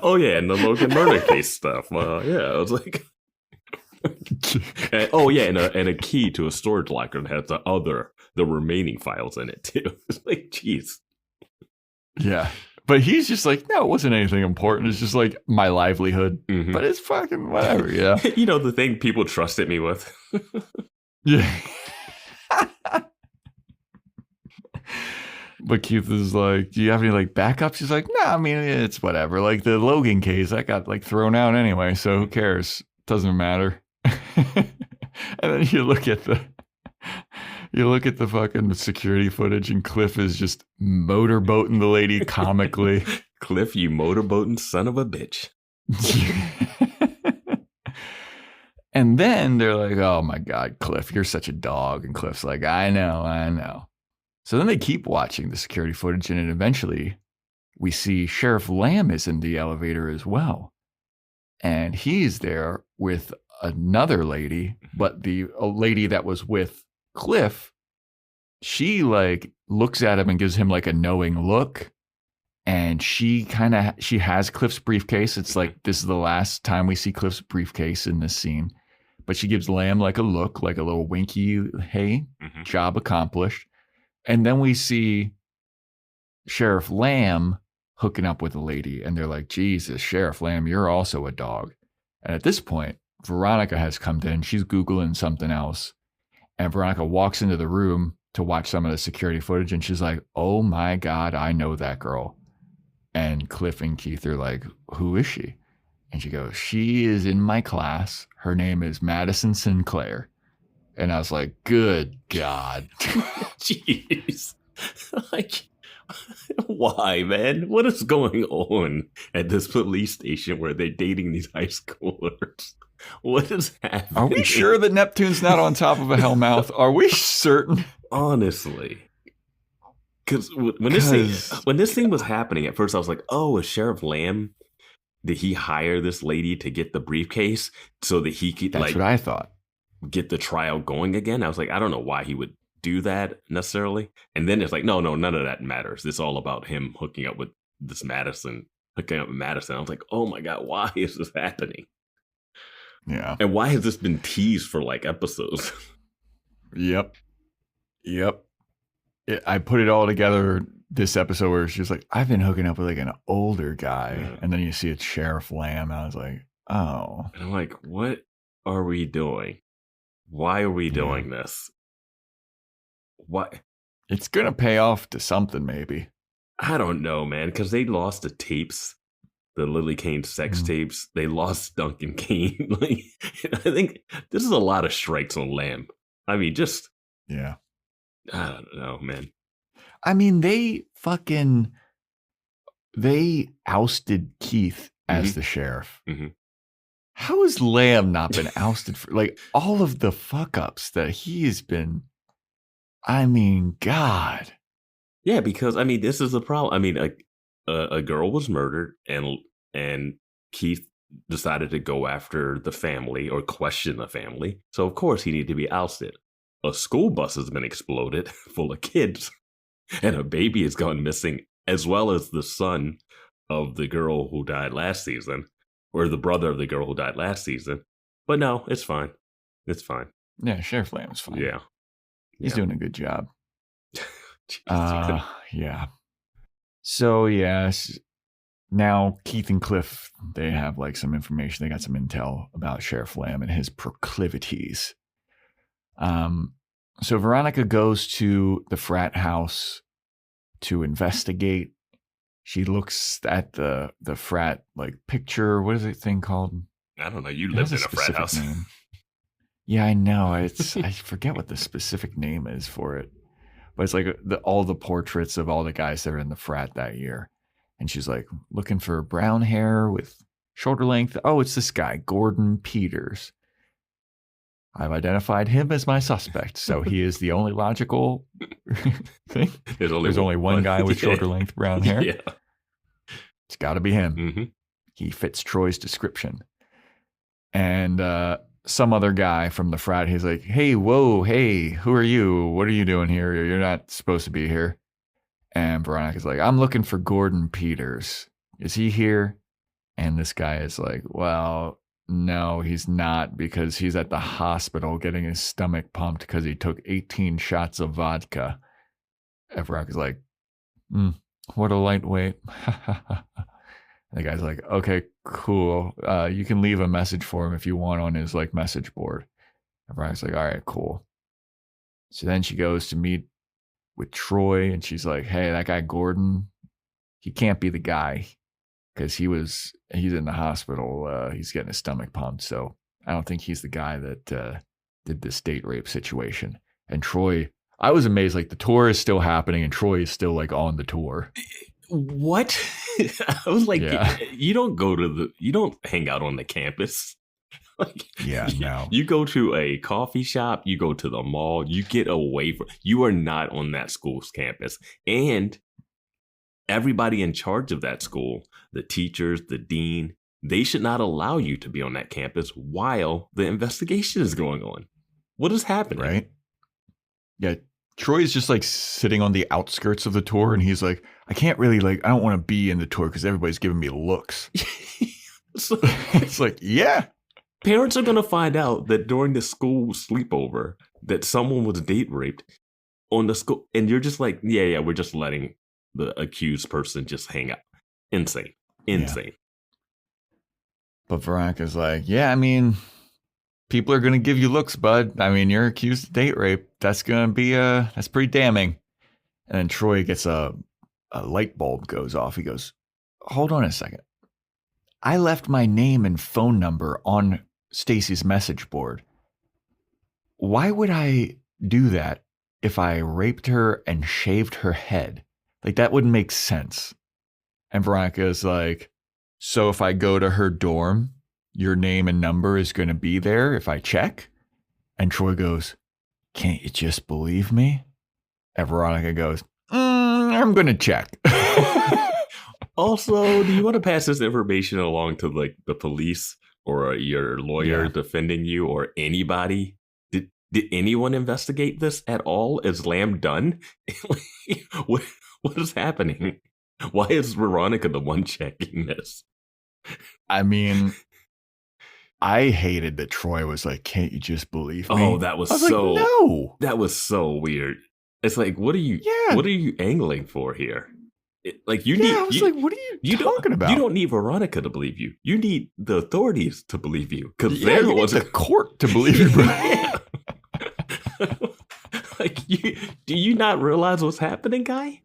Oh yeah, and the Logan murder case stuff. I was like, and a key to a storage locker that has the remaining files in it too. It's like, geez. Yeah. But he's just like, no, it wasn't anything important. It's just like my livelihood. Mm-hmm. But it's fucking whatever, yeah. You know, the thing people trusted me with. Yeah. But Keith is like, do you have any like backups? He's like, nah, I mean, it's whatever. Like the Logan case, that got like thrown out anyway. So who cares? Doesn't matter. And then you look at the fucking security footage, and Cliff is just motorboating the lady comically. Cliff, you motorboating son of a bitch. And then they're like, oh my God, Cliff, you're such a dog. And Cliff's like, I know. So then they keep watching the security footage, and then eventually we see Sheriff Lamb is in the elevator as well. And he's there with another lady, but the lady that was with Cliff, she like looks at him and gives him like a knowing look. And she has Cliff's briefcase. It's like, this is the last time we see Cliff's briefcase in this scene. But she gives Lamb like a look, like a little winky, hey, job accomplished. And then we see Sheriff Lamb hooking up with a lady. And they're like, Jesus, Sheriff Lamb, you're also a dog. And at this point, Veronica has come in. She's Googling something else. And Veronica walks into the room to watch some of the security footage. And she's like, oh my God, I know that girl. And Cliff and Keith are like, who is she? And she goes, she is in my class. Her name is Madison Sinclair. And I was like, good God. Jeez. Like, why, man? What is going on at this police station where they're dating these high schoolers? What is happening? Are we sure that Neptune's not on top of a hellmouth? Are we certain? Honestly. Because when this thing was happening, at first I was like, oh, is Sheriff Lamb, did he hire this lady to get the briefcase so that he could That's what I thought. Get the trial going again? I was like, I don't know why he would do that necessarily. And then it's like, no, none of that matters. It's all about him hooking up with Madison. I was like, oh my God, why is this happening? Yeah. And why has this been teased for like episodes? Yep. I put it all together this episode where she's like, I've been hooking up with like an older guy. Yeah. And then you see it's Sheriff Lamb. I was like, oh. And I'm like, what are we doing? Why are we doing this? What? It's going to pay off to something, maybe. I don't know, man, because they lost the tapes, the Lily Kane sex tapes. They lost Duncan Kane. Like, I think this is a lot of strikes on Lamb. I mean, just... Yeah. I don't know, man. I mean, they ousted Keith as the sheriff. Mm-hmm. How has Lamb not been ousted for like all of the fuck ups that he has been? I mean, God. Yeah, because I mean, this is the problem. I mean, a girl was murdered, and Keith decided to go after the family or question the family. So of course he needed to be ousted. A school bus has been exploded full of kids, and a baby has gone missing, as well as the son of the girl who died last season, or the brother of the girl who died last season. But no, it's fine. It's fine. Yeah, Sheriff Lamb's fine. Yeah. He's doing a good job. Yeah. So, yes. Now, Keith and Cliff, they have like some information. They got some intel about Sheriff Lamb and his proclivities. So Veronica goes to the frat house to investigate. She looks at the frat like picture. What is the thing called? I don't know. You lived in a frat house. Name. Yeah, I know. I forget what the specific name is for it, but it's like all the portraits of all the guys that are in the frat that year. And she's like looking for brown hair with shoulder length. Oh, it's this guy, Gordon Peters. I've identified him as my suspect, so he is the only logical thing. There's only one guy with shoulder length brown hair. Yeah. It's got to be him. Mm-hmm. He fits Troy's description. And some other guy from the frat, he's like, hey, who are you? What are you doing here? You're not supposed to be here. And Veronica's like, I'm looking for Gordon Peters. Is he here? And this guy is like, well, no, he's not, because he's at the hospital getting his stomach pumped because he took 18 shots of vodka. And Veronica's like, what a lightweight. The guy's like, okay, cool. You can leave a message for him if you want on his like message board. And Veronica's like, all right, cool. So then she goes to meet with Troy, and she's like, hey, that guy Gordon, he can't be the guy because he's in the hospital. He's getting his stomach pumped. So I don't think he's the guy that did this date rape situation. And Troy, I was amazed, like the tour is still happening and Troy is still like on the tour. What? I was like, yeah. You don't hang out on the campus. Like, Yeah, no. You go to a coffee shop, you go to the mall, you get away from. You are not on that school's campus, and everybody in charge of that school, the teachers, the dean, they should not allow you to be on that campus while the investigation is going on. What is happening? Right? Yeah. Troy's just like sitting on the outskirts of the tour, and he's like, I can't really I don't want to be in the tour because everybody's giving me looks. So, it's like, yeah. Parents are going to find out that during the school sleepover that someone was date raped on the school, and you're just like, yeah, we're just letting the accused person just hang out. Insane. Yeah. But Veronica's like, yeah, I mean, people are going to give you looks, bud. I mean, you're accused of date rape. That's going to be that's pretty damning. And then Troy gets a light bulb goes off. He goes, hold on a second. I left my name and phone number on Stacy's message board. Why would I do that if I raped her and shaved her head? Like, that wouldn't make sense. And Veronica is like, so if I go to her dorm, your name and number is going to be there if I check? And Troy goes, can't you just believe me? And Veronica goes, I'm going to check. Also, do you want to pass this information along to like the police or your lawyer defending you or anybody? Did anyone investigate this at all? Is Lamb done? what is happening? Why is Veronica the one checking this? I mean, I hated that Troy was like, can't you just believe me? Oh, that was so like, no. That was so weird. It's like, what are you angling for here? Like you need. I was like, what are you talking about? You don't need Veronica to believe you. You need the authorities to believe you because they're the ones the court to believe you. Like, do you not realize what's happening, guy?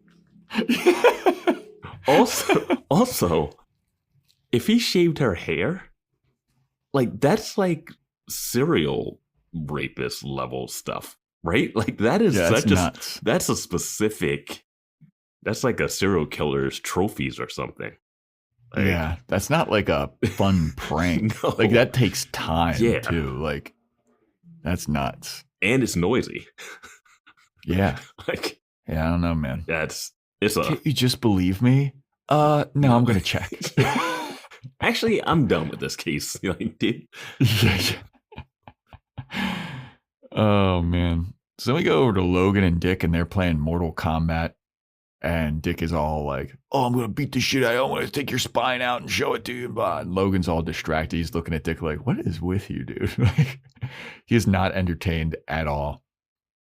Also, if he shaved her hair, like that's like serial rapist level stuff, right? Like that is nuts. That's a specific. That's like a serial killer's trophies or something. Like, yeah, that's not like a fun prank. No. Like that takes time too. Like that's nuts. And it's noisy. Yeah. Like I don't know, man. Can't you just believe me? No, I'm gonna check. Actually, I'm done with this case. Like, dude. Oh man. So we go over to Logan and Dick, and they're playing Mortal Kombat. And Dick is all like, oh, I'm going to beat the shit out of you. I'm going to take your spine out and show it to you. And Logan's all distracted. He's looking at Dick like, what is with you, dude? Like, he is not entertained at all.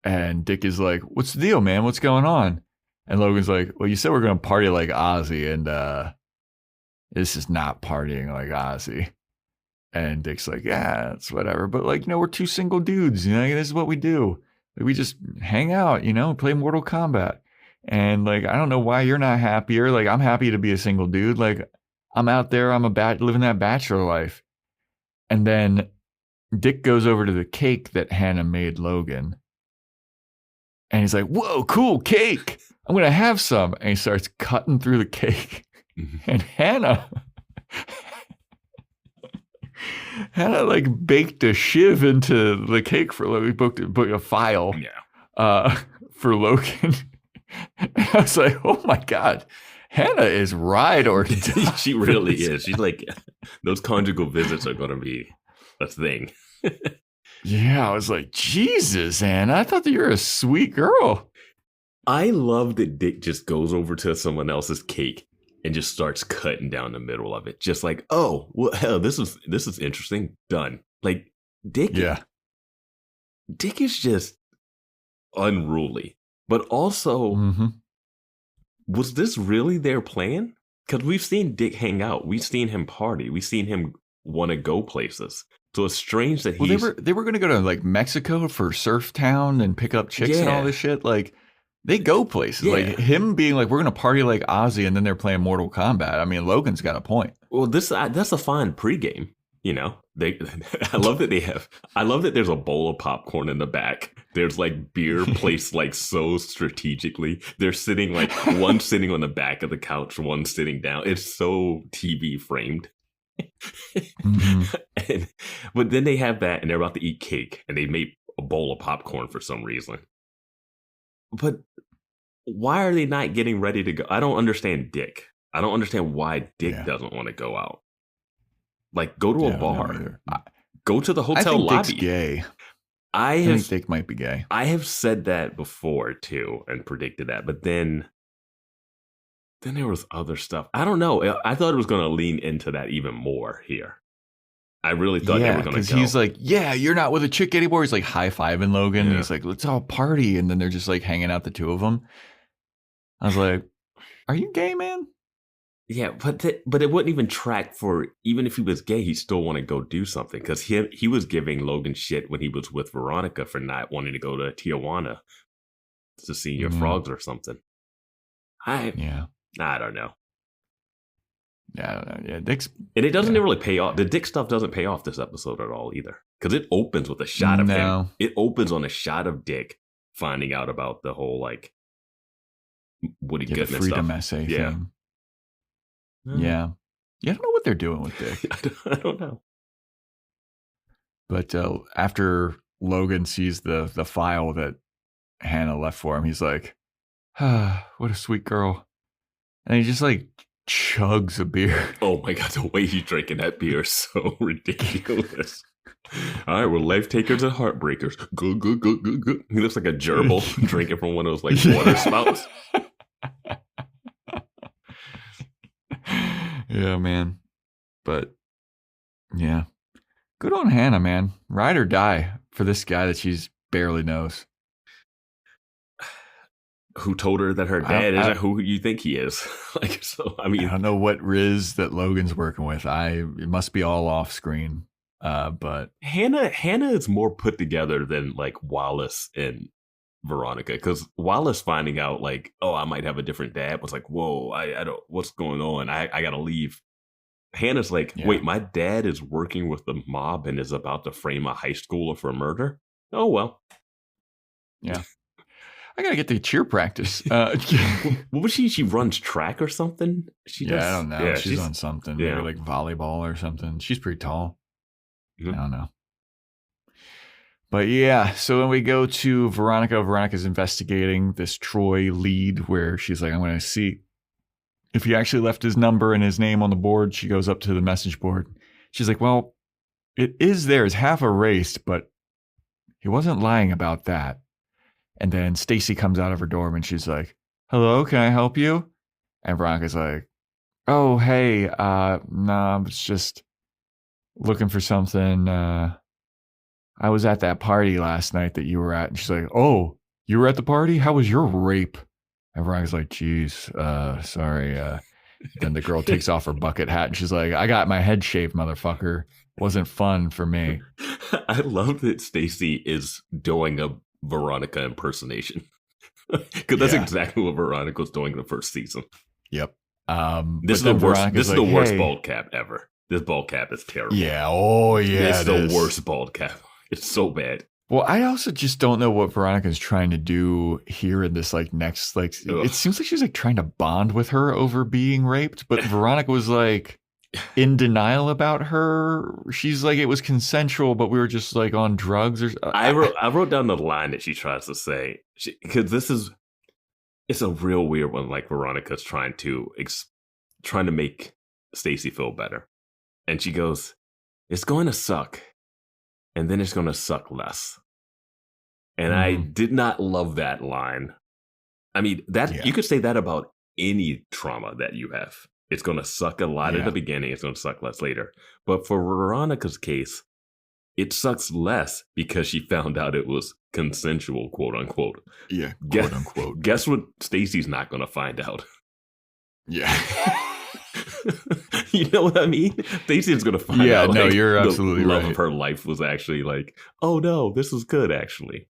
And Dick is like, what's the deal, man? What's going on? And Logan's like, well, you said we're going to party like Ozzy. And this is not partying like Ozzy. And Dick's like, yeah, it's whatever. But like, we're two single dudes. This is what we do. Like, we just hang out, play Mortal Kombat. And like, I don't know why you're not happier. Like, I'm happy to be a single dude. Like, I'm out there. I'm living that bachelor life. And then Dick goes over to the cake that Hannah made Logan. And he's like, whoa, cool cake. I'm going to have some. And he starts cutting through the cake. And Hannah like baked a shiv into the cake for Logan. We booked a file for Logan. And I was like, oh my God, Hannah is ride or die. She really is. She's like, those conjugal visits are going to be a thing. Yeah, I was like, Jesus, Hannah, I thought that you're a sweet girl. I love that Dick just goes over to someone else's cake and just starts cutting down the middle of it. Just like, oh, well, hell, this is interesting. Done. Like, Dick. Yeah. Dick is just unruly. But also, was this really their plan? Because we've seen Dick hang out. We've seen him party. We've seen him want to go places. So it's strange that they were going to go to like Mexico for Surf Town and pick up chicks and all this shit. Like, they go places. Yeah. Like, him being like, we're going to party like Ozzy, and then they're playing Mortal Kombat. I mean, Logan's got a point. Well, that's a fine pregame. I love that there's a bowl of popcorn in the back. There's like beer placed like so strategically. They're sitting like one sitting on the back of the couch, one sitting down. It's so TV framed. But then they have that and they're about to eat cake and they made a bowl of popcorn for some reason. But why are they not getting ready to go? I don't understand Dick. I don't understand why Dick doesn't want to go out. Like, go to a bar. Go to the hotel lobby. Dick's gay. I think Dick might be gay. I have said that before, too, and predicted that. But then there was other stuff. I don't know. I thought it was going to lean into that even more here. I really thought they were going to go. Because he's like, yeah, you're not with a chick anymore. He's like high-fiving Logan. Yeah. He's like, let's all party. And then they're just like hanging out, the two of them. I was like, are you gay, man? Yeah, but it wouldn't even track for, even if he was gay, he'd still want to go do something. Because he was giving Logan shit when he was with Veronica for not wanting to go to Tijuana to see your frogs or something. I don't know. Yeah, I don't know. Yeah, Dick's... And it doesn't really pay off. The Dick stuff doesn't pay off this episode at all either. Because it opens with a shot of him. It opens on a shot of Dick finding out about the whole, like, Woody Goodman stuff. The freedom essay thing. Yeah. I don't know what they're doing with Dick. I don't know. But after Logan sees the file that Hannah left for him, he's like, what a sweet girl. And he just like chugs a beer. Oh my God, the way he's drinking that beer is so ridiculous. All right, we're life takers and heartbreakers. Good. He looks like a gerbil drinking from one of those like water spouts. Yeah, man. But yeah, good on Hannah, man. Ride or die for this guy that she's barely knows. Who told her that her dad isn't who you think he is? Like, so I mean, I don't know what Riz that Logan's working with. It must be all off screen. But Hannah is more put together than like Wallace and Veronica, because Wallace finding out like, oh, I might have a different dad was like, whoa, I don't, what's going on? I gotta leave. Hannah's like, wait, my dad is working with the mob and is about to frame a high schooler for murder? Oh, well. Yeah. I gotta get to cheer practice. What was she? She runs track or something? I don't know. Yeah, she's on something. Yeah. Maybe like volleyball or something. She's pretty tall. Mm-hmm. I don't know. But yeah, so when we go to Veronica, Veronica's investigating this Troy lead where she's like, I'm going to see if he actually left his number and his name on the board. She goes up to the message board. She's like, well, it is there. It's half erased, but he wasn't lying about that. And then Stacy comes out of her dorm and she's like, hello, can I help you? And Veronica's like, oh, hey, no, I was just looking for something. I was at that party last night that you were at. And she's like, oh, you were at the party? How was your rape? And Veronica's like, geez, sorry. Then the girl takes off her bucket hat and she's like, I got my head shaved, motherfucker. Wasn't fun for me. I love that Stacy is doing a Veronica impersonation. Because that's exactly what Veronica was doing the first season. Yep. This is the worst bald cap ever. This bald cap is terrible. Yeah. Oh, yeah. It's the worst bald cap. It's so bad. Well, I also just don't know what Veronica's trying to do here in this like next, like, it seems like she's like trying to bond with her over being raped, but Veronica was like in denial about her. She's like, it was consensual, but we were just like on drugs. I wrote down the line that she tries to say, because it's a real weird one. Like Veronica's trying to make Stacy feel better. And she goes, it's going to suck. And then it's going to suck less. And I did not love that line. I mean, you could say that about any trauma that you have. It's going to suck a lot at the beginning. It's going to suck less later. But for Veronica's case, it sucks less because she found out it was consensual, quote unquote. Yeah, quote unquote. Guess what Stacy's not going to find out? Yeah. You know what I mean? Stacy's going to find out. Yeah, no, you're absolutely right. The love of her life was actually like, oh no, this is good actually.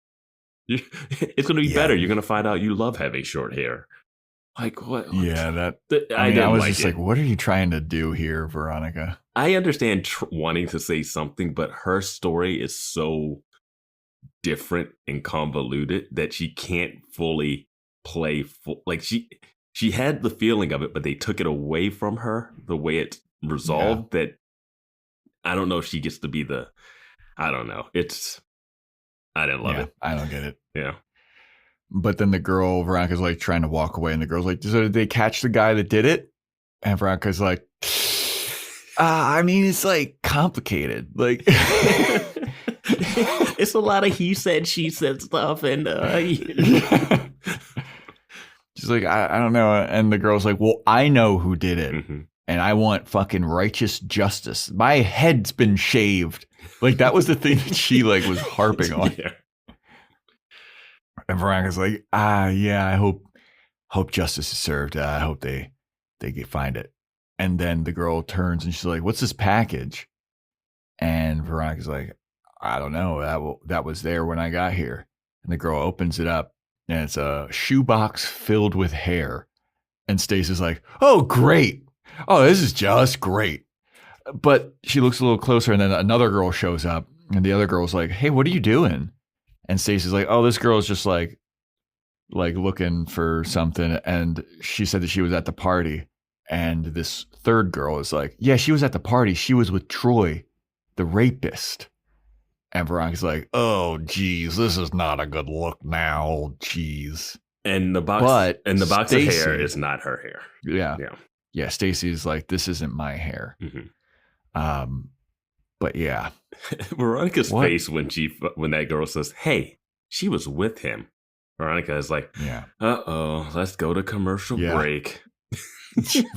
It's going to be better. You're going to find out you love having short hair. Like what? Yeah, I was just like, what are you trying to do here, Veronica? I understand wanting to say something, but her story is so different and convoluted that she can't fully play like she had the feeling of it, but they took it away from her the way it's resolved that I don't know if she gets to be I don't know. I didn't love it. I don't get it. Yeah. But then the girl, Veronica's like trying to walk away, and the girl's like, so did they catch the guy that did it? And Veronica's like, I mean, it's like complicated. Like, it's a lot of he said, she said stuff. And she's like, I don't know. And the girl's like, well, I know who did it. mm-hmm. And I want fucking righteous justice. My head's been shaved. Like, that was the thing that she like was harping on. Yeah. And Veronica's like, yeah, I hope justice is served. I hope they find it. And then the girl turns and she's like, what's this package? And Veronica's like, I don't know. That was there when I got here. And the girl opens it up, and it's a shoebox filled with hair. And Stacey's like, oh, great. Oh, this is just great. But she looks a little closer, and then another girl shows up, and the other girl's like, hey, what are you doing? And Stacey's like, oh, this girl's just like looking for something. And she said that she was at the party. And this third girl is like, yeah, she was at the party. She was with Troy, the rapist. And Veronica's like, oh, geez, this is not a good look now. Geez. And the box, of hair is not her hair. Yeah. Yeah. Stacey's like, this isn't my hair. Mm-hmm. But yeah. Veronica's face when that girl says, hey, she was with him. Veronica is like, yeah. Uh-oh, let's go to commercial break.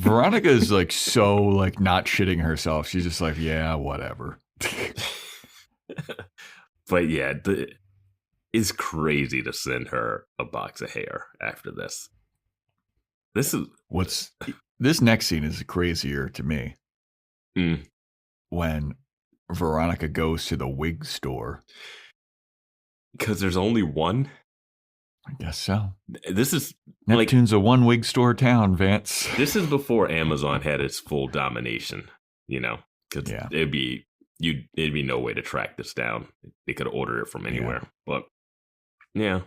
Veronica is like so like not shitting herself. She's just like, yeah, whatever. But yeah, it's crazy to send her a box of hair after this. This next scene is crazier to me. When Veronica goes to the wig store. Because there's only one? I guess so. This is Neptune's a one wig store town, Vance. This is before Amazon had its full domination, because it'd be no way to track this down. They could order it from anywhere. Yeah. But yeah.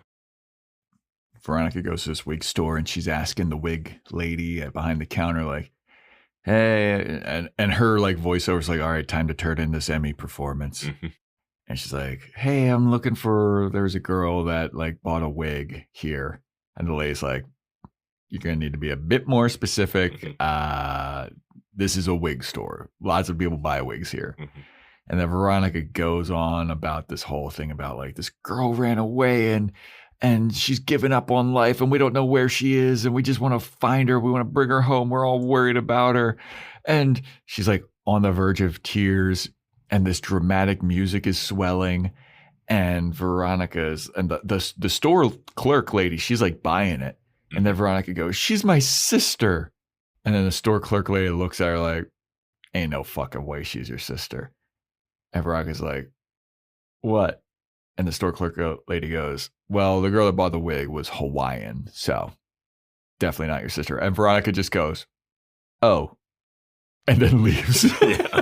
Veronica goes to this wig store and she's asking the wig lady behind the counter, like, hey, and her like voiceover's like, all right, time to turn in this Emmy performance. Mm-hmm. And she's like, hey, I'm looking there's a girl that like bought a wig here. And the lady's like, you're going to need to be a bit more specific. Mm-hmm. This is a wig store. Lots of people buy wigs here. Mm-hmm. And then Veronica goes on about this whole thing about like this girl ran away and she's given up on life and we don't know where she is. And we just want to find her. We want to bring her home. We're all worried about her. And she's like on the verge of tears. And this dramatic music is swelling, and Veronica's and the store clerk lady, she's like buying it, and then Veronica goes, "She's my sister," and then the store clerk lady looks at her like, "Ain't no fucking way she's your sister," and Veronica's like, "What?" And the store clerk lady goes, "Well, the girl that bought the wig was Hawaiian, so definitely not your sister." And Veronica just goes, "Oh," and then leaves. Yeah.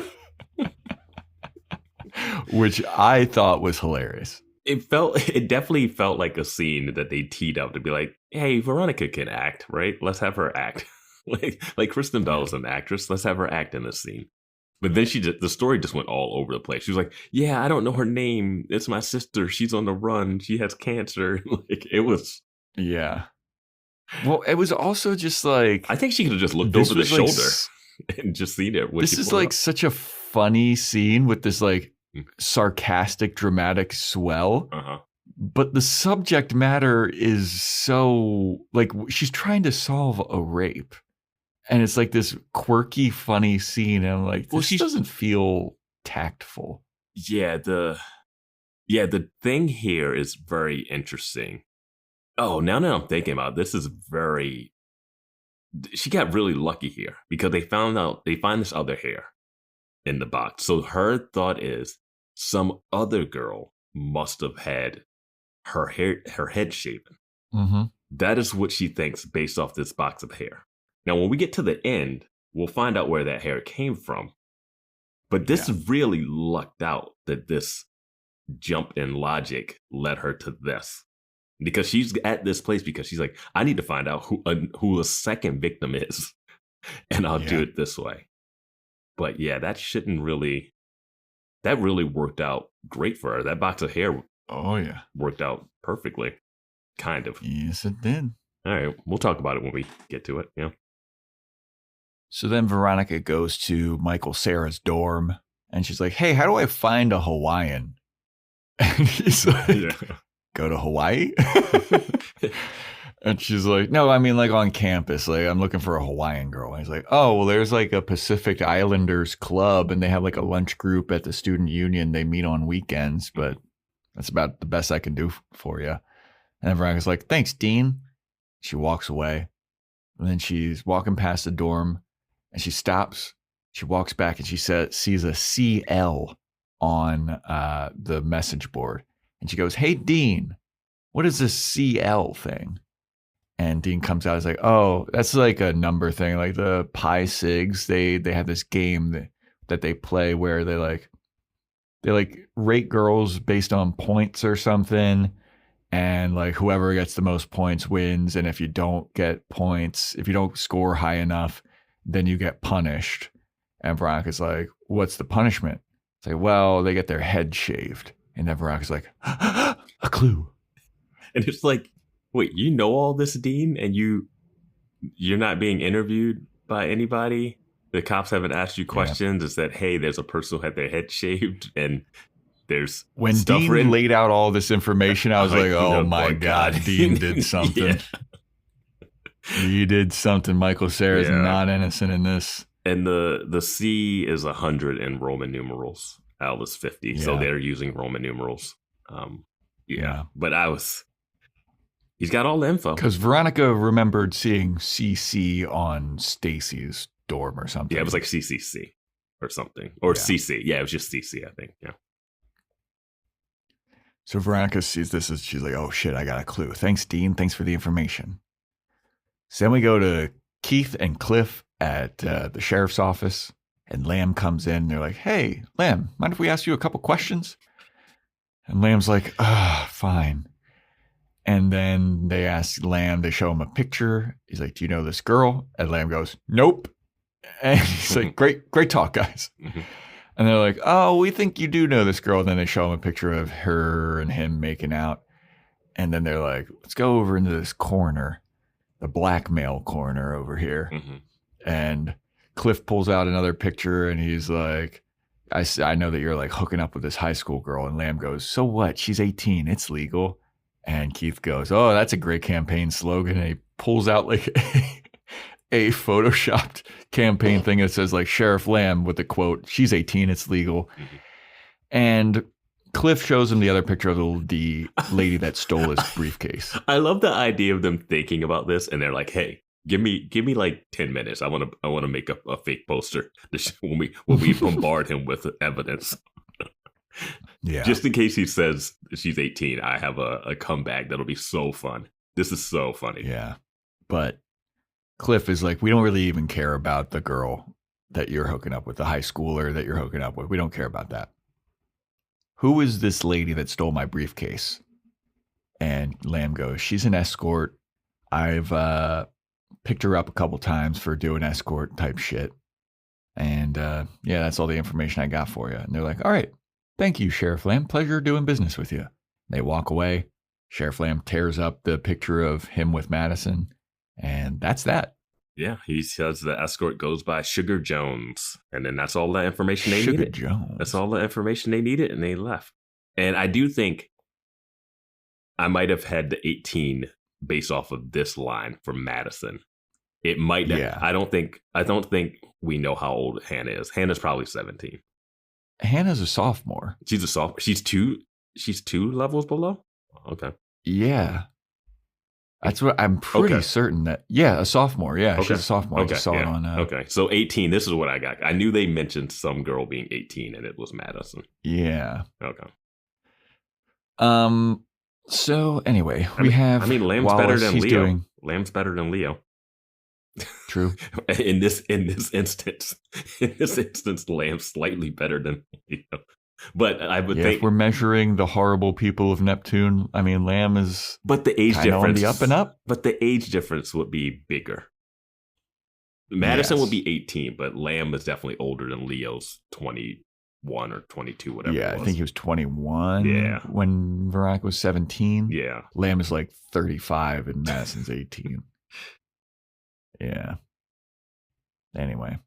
Which I thought was hilarious. It definitely felt like a scene that they teed up to be like, hey, Veronica can act, right? Let's have her act. like Kristen Bell is an actress. Let's have her act in this scene. But then the story just went all over the place. She was like, yeah, I don't know her name. It's my sister. She's on the run. She has cancer. Like it was. Yeah. Well, it was also just like. I think she could have just looked over the shoulder and just seen it. This is like such a funny scene with this like sarcastic, dramatic swell. Uh-huh. But the subject matter is so like she's trying to solve a rape. And it's like this quirky, funny scene. And I'm like, this doesn't feel tactful. Yeah, the thing here is very interesting. Oh, now that I'm thinking about it, she got really lucky here because they find this other hair in the box. So her thought is some other girl must have had her head shaven. Mm-hmm. That is what she thinks based off this box of hair. Now, when we get to the end, we'll find out where that hair came from. But this really lucked out that this jump in logic led her to this. Because she's at this place because she's like, I need to find out who a second victim is. And I'll do it this way. But yeah, that shouldn't really that really worked out great for her. That box of hair worked out perfectly. Kind of. Yes, it did. All right. We'll talk about it when we get to it. Yeah. So then Veronica goes to Cera's dorm and she's like, hey, how do I find a Hawaiian? And he's like, go to Hawaii? And she's like, no, I mean like on campus. Like I'm looking for a Hawaiian girl. And he's like, oh, well, there's like a Pacific Islanders club and they have like a lunch group at the student union. They meet on weekends, but that's about the best I can do for you. And then Veronica's like, thanks, Dean. She walks away. And then she's walking past the dorm and she stops. She walks back and she sees a CL on the message board. And she goes, hey, Dean, what is this CL thing? And Dean comes out. He's like, oh, that's like a number thing. Like the Pi Sigs, they have this game that they play where they rate girls based on points or something. And like whoever gets the most points wins. And if you don't get points, if you don't score high enough, then you get punished. And Veronica's like, what's the punishment? It's like, well, they get their head shaved. And then Veronica's like, a clue. And it's like, wait, you know all this, Dean, and you're not being interviewed by anybody? The cops haven't asked you questions? Yeah. Is that, hey, there's a person who had their head shaved and there's when Dean laid out all this information, I was like, oh my God, Dean did something. He did something. Cera's not innocent in this. And the C is 100 in Roman numerals. L is 50. So they're using Roman numerals. But he's got all the info. Because Veronica remembered seeing CC on Stacy's dorm or something. Yeah, it was like CCC or something. Or CC. Yeah, it was just CC, I think. Yeah. So Veronica sees this as she's like, oh shit, I got a clue. Thanks, Dean. Thanks for the information. So then we go to Keith and Cliff at the sheriff's office. And Lamb comes in. And they're like, hey, Lamb, mind if we ask you a couple questions? And Lamb's like, fine. And then they ask Lamb, they show him a picture. He's like, do you know this girl? And Lamb goes, nope. And he's like, great talk, guys. Mm-hmm. And they're like, oh, we think you do know this girl. And then they show him a picture of her and him making out. And then they're like, let's go over into this corner, the blackmail corner over here. Mm-hmm. And Cliff pulls out another picture and he's like, I know that you're like hooking up with this high school girl. And Lamb goes, so what? She's 18. It's legal. And Keith goes, oh, that's a great campaign slogan. And he pulls out like a photoshopped campaign thing that says like Sheriff Lamb with the quote, she's 18, it's legal. Mm-hmm. And Cliff shows him the other picture of the lady that stole his briefcase. I love the idea of them thinking about this. And they're like, hey, give me like 10 minutes. I want to make a fake poster when we bombard him with evidence. Yeah. Just in case he says she's 18, I have a comeback that'll be so fun. This is so funny. Yeah. But Cliff is like, we don't really even care about the girl that you're hooking up with, the high schooler that you're hooking up with. We don't care about that. Who is this lady that stole my briefcase? And Lamb goes, she's an escort. I've picked her up a couple times for doing escort type shit. And that's all the information I got for you. And they're like, all right. Thank you, Sheriff Lamb. Pleasure doing business with you. They walk away. Sheriff Lamb tears up the picture of him with Madison. And that's that. Yeah, he says the escort goes by Sugar Jones. And then that's all the information they needed. Sugar Jones. That's all the information they needed, and they left. And I do think I might have had the 18 based off of this line from Madison. It might have. Yeah. I don't think we know how old Hannah is. Hannah's probably 17. Hannah's a sophomore. She's a sophomore. She's two levels below? Okay. Yeah. That's what I'm pretty certain that. Yeah, a sophomore. Yeah, she's a sophomore. I just saw it on. Okay, so 18. This is what I got. I knew they mentioned some girl being 18, and it was Madison. Yeah. Okay. So anyway, Lamb's Wallace, better than Leo. Lamb's better than Leo. True. in this instance, Lamb's slightly better than Leo. But I would think if we're measuring the horrible people of Neptune, Lamb is the age difference on the up and up. But the age difference would be bigger. Madison would be 18, but Lamb is definitely older than Leo's 20. 21 or 22, whatever. Yeah, it was. I think he was 21 when Veronica was 17. Yeah. Lamb is like 35 and Madison's 18. Yeah. Anyway.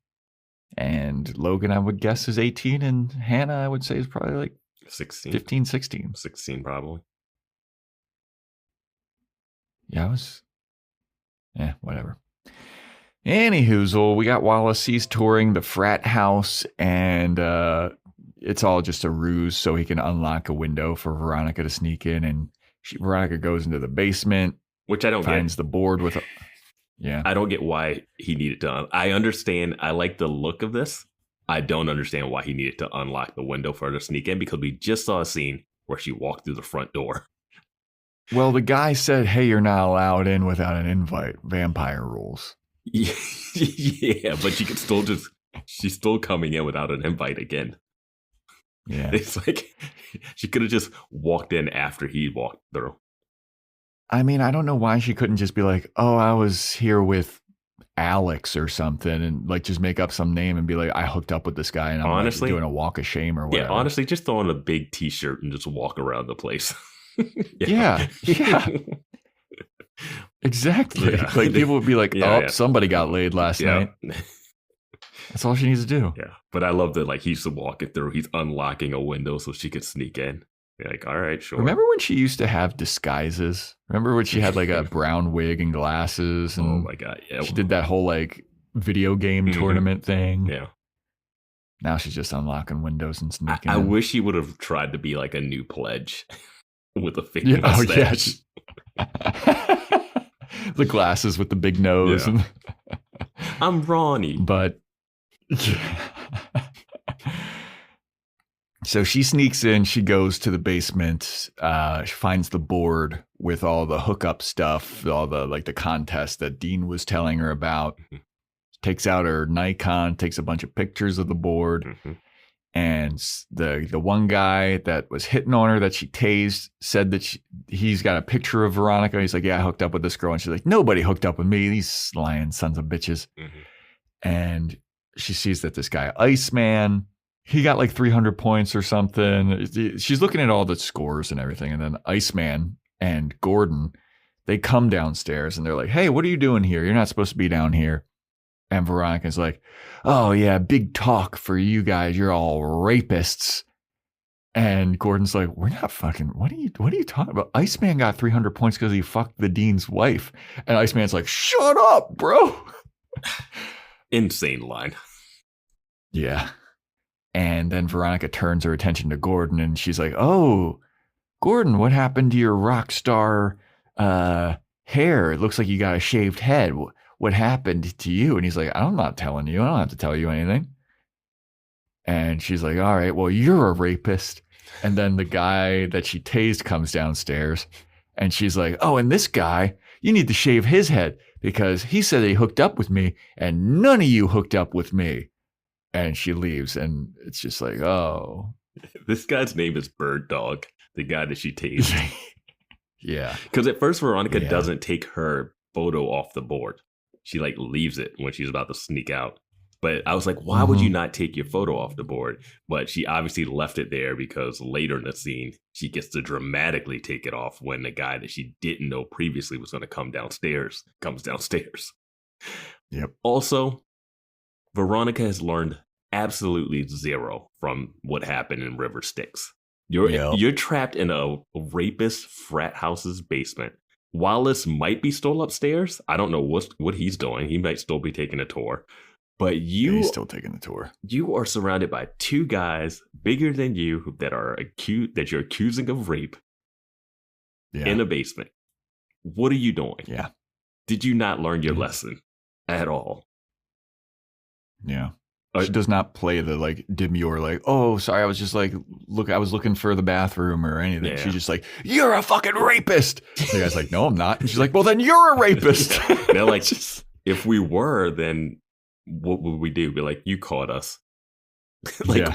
And Logan, I would guess, is 18, and Hannah, I would say, is probably like 16. 15, 16. 16, probably. Yeah, whatever. Anywho, we got Wallace. He's touring the frat house, and it's all just a ruse so he can unlock a window for Veronica to sneak in. And Veronica goes into the basement, which I don't finds the board with. I don't get why he needed to. I understand. I like the look of this. I don't understand why he needed to unlock the window for her to sneak in, because we just saw a scene where she walked through the front door. Well, the guy said, "Hey, you're not allowed in without an invite. Vampire rules." Yeah, but she could still she's still coming in without an invite again. Yeah. It's like she could have just walked in after he walked through. I mean, I don't know why she couldn't just be like, "Oh, I was here with Alex or something," and like just make up some name and be like, "I hooked up with this guy and I'm honestly, doing a walk of shame or whatever." Yeah, honestly, just throw on a big t-shirt and just walk around the place. Yeah. Exactly. Yeah. Like people would be like, somebody got laid last night. That's all she needs to do. Yeah. But I love that, like, he's walking through, he's unlocking a window so she could sneak in. You're like, all right, sure. Remember when she used to have disguises? Remember when she had like a brown wig and glasses? And oh my God. Yeah. She did that whole like video game tournament thing. Yeah. Now she's just unlocking windows and sneaking I in. wish he would have tried to be like a new pledge with a fake mustache. The glasses with the big nose. Yeah. I'm Ronnie. But so she sneaks in, she goes to the basement, she finds the board with all the hookup stuff, all the like the contest that Dean was telling her about. Takes out her Nikon, takes a bunch of pictures of the board. And the one guy that was hitting on her that she tased said that he's got a picture of Veronica. He's like, "Yeah, I hooked up with this girl." And she's like, "Nobody hooked up with me, these lying sons of bitches." And she sees that this guy, Iceman, he got like 300 points or something. She's looking at all the scores and everything. And then Iceman and Gordon, they come downstairs and they're like, "Hey, what are you doing here? You're not supposed to be down here." And Veronica's like, "Oh yeah, big talk for you guys. You're all rapists." And Gordon's like, "We're not fucking, what are you talking about? Iceman got 300 points because he fucked the dean's wife." And Iceman's like, "Shut up, bro." Insane line. Yeah. And then Veronica turns her attention to Gordon and she's like, "Oh, Gordon, what happened to your rock star hair? It looks like you got a shaved head. What happened to you?" And he's like, "I'm not telling you. I don't have to tell you anything." And she's like, "All right, well, you're a rapist." And then the guy that she tased comes downstairs and she's like, "Oh, and this guy, you need to shave his head because he said he hooked up with me and none of you hooked up with me." And she leaves and it's just like, oh. This guy's name is Bird Dog, the guy that she tased. Yeah. Because at first Veronica doesn't take her photo off the board. She like leaves it when she's about to sneak out. But I was like, why would you not take your photo off the board? But she obviously left it there because later in the scene, she gets to dramatically take it off when the guy that she didn't know previously was going to come downstairs comes downstairs. Yep. Also, Veronica has learned absolutely zero from what happened in River Styx. You're trapped in a rapist frat house's basement. Wallace might be still upstairs. I don't know what he's doing. He might still be taking a tour. But he's still taking the tour. You are surrounded by two guys bigger than you that you're accusing of rape in a basement. What are you doing? Yeah. Did you not learn your lesson at all? Yeah. She does not play the like demure, like, "Oh, sorry, I was just like, I was looking for the bathroom or anything." Yeah. She's just like, "You're a fucking rapist." The guy's like, "No, I'm not." And she's like, "Well, then you're a rapist." They're like, if we were, then what would we do? Be like, "You caught us."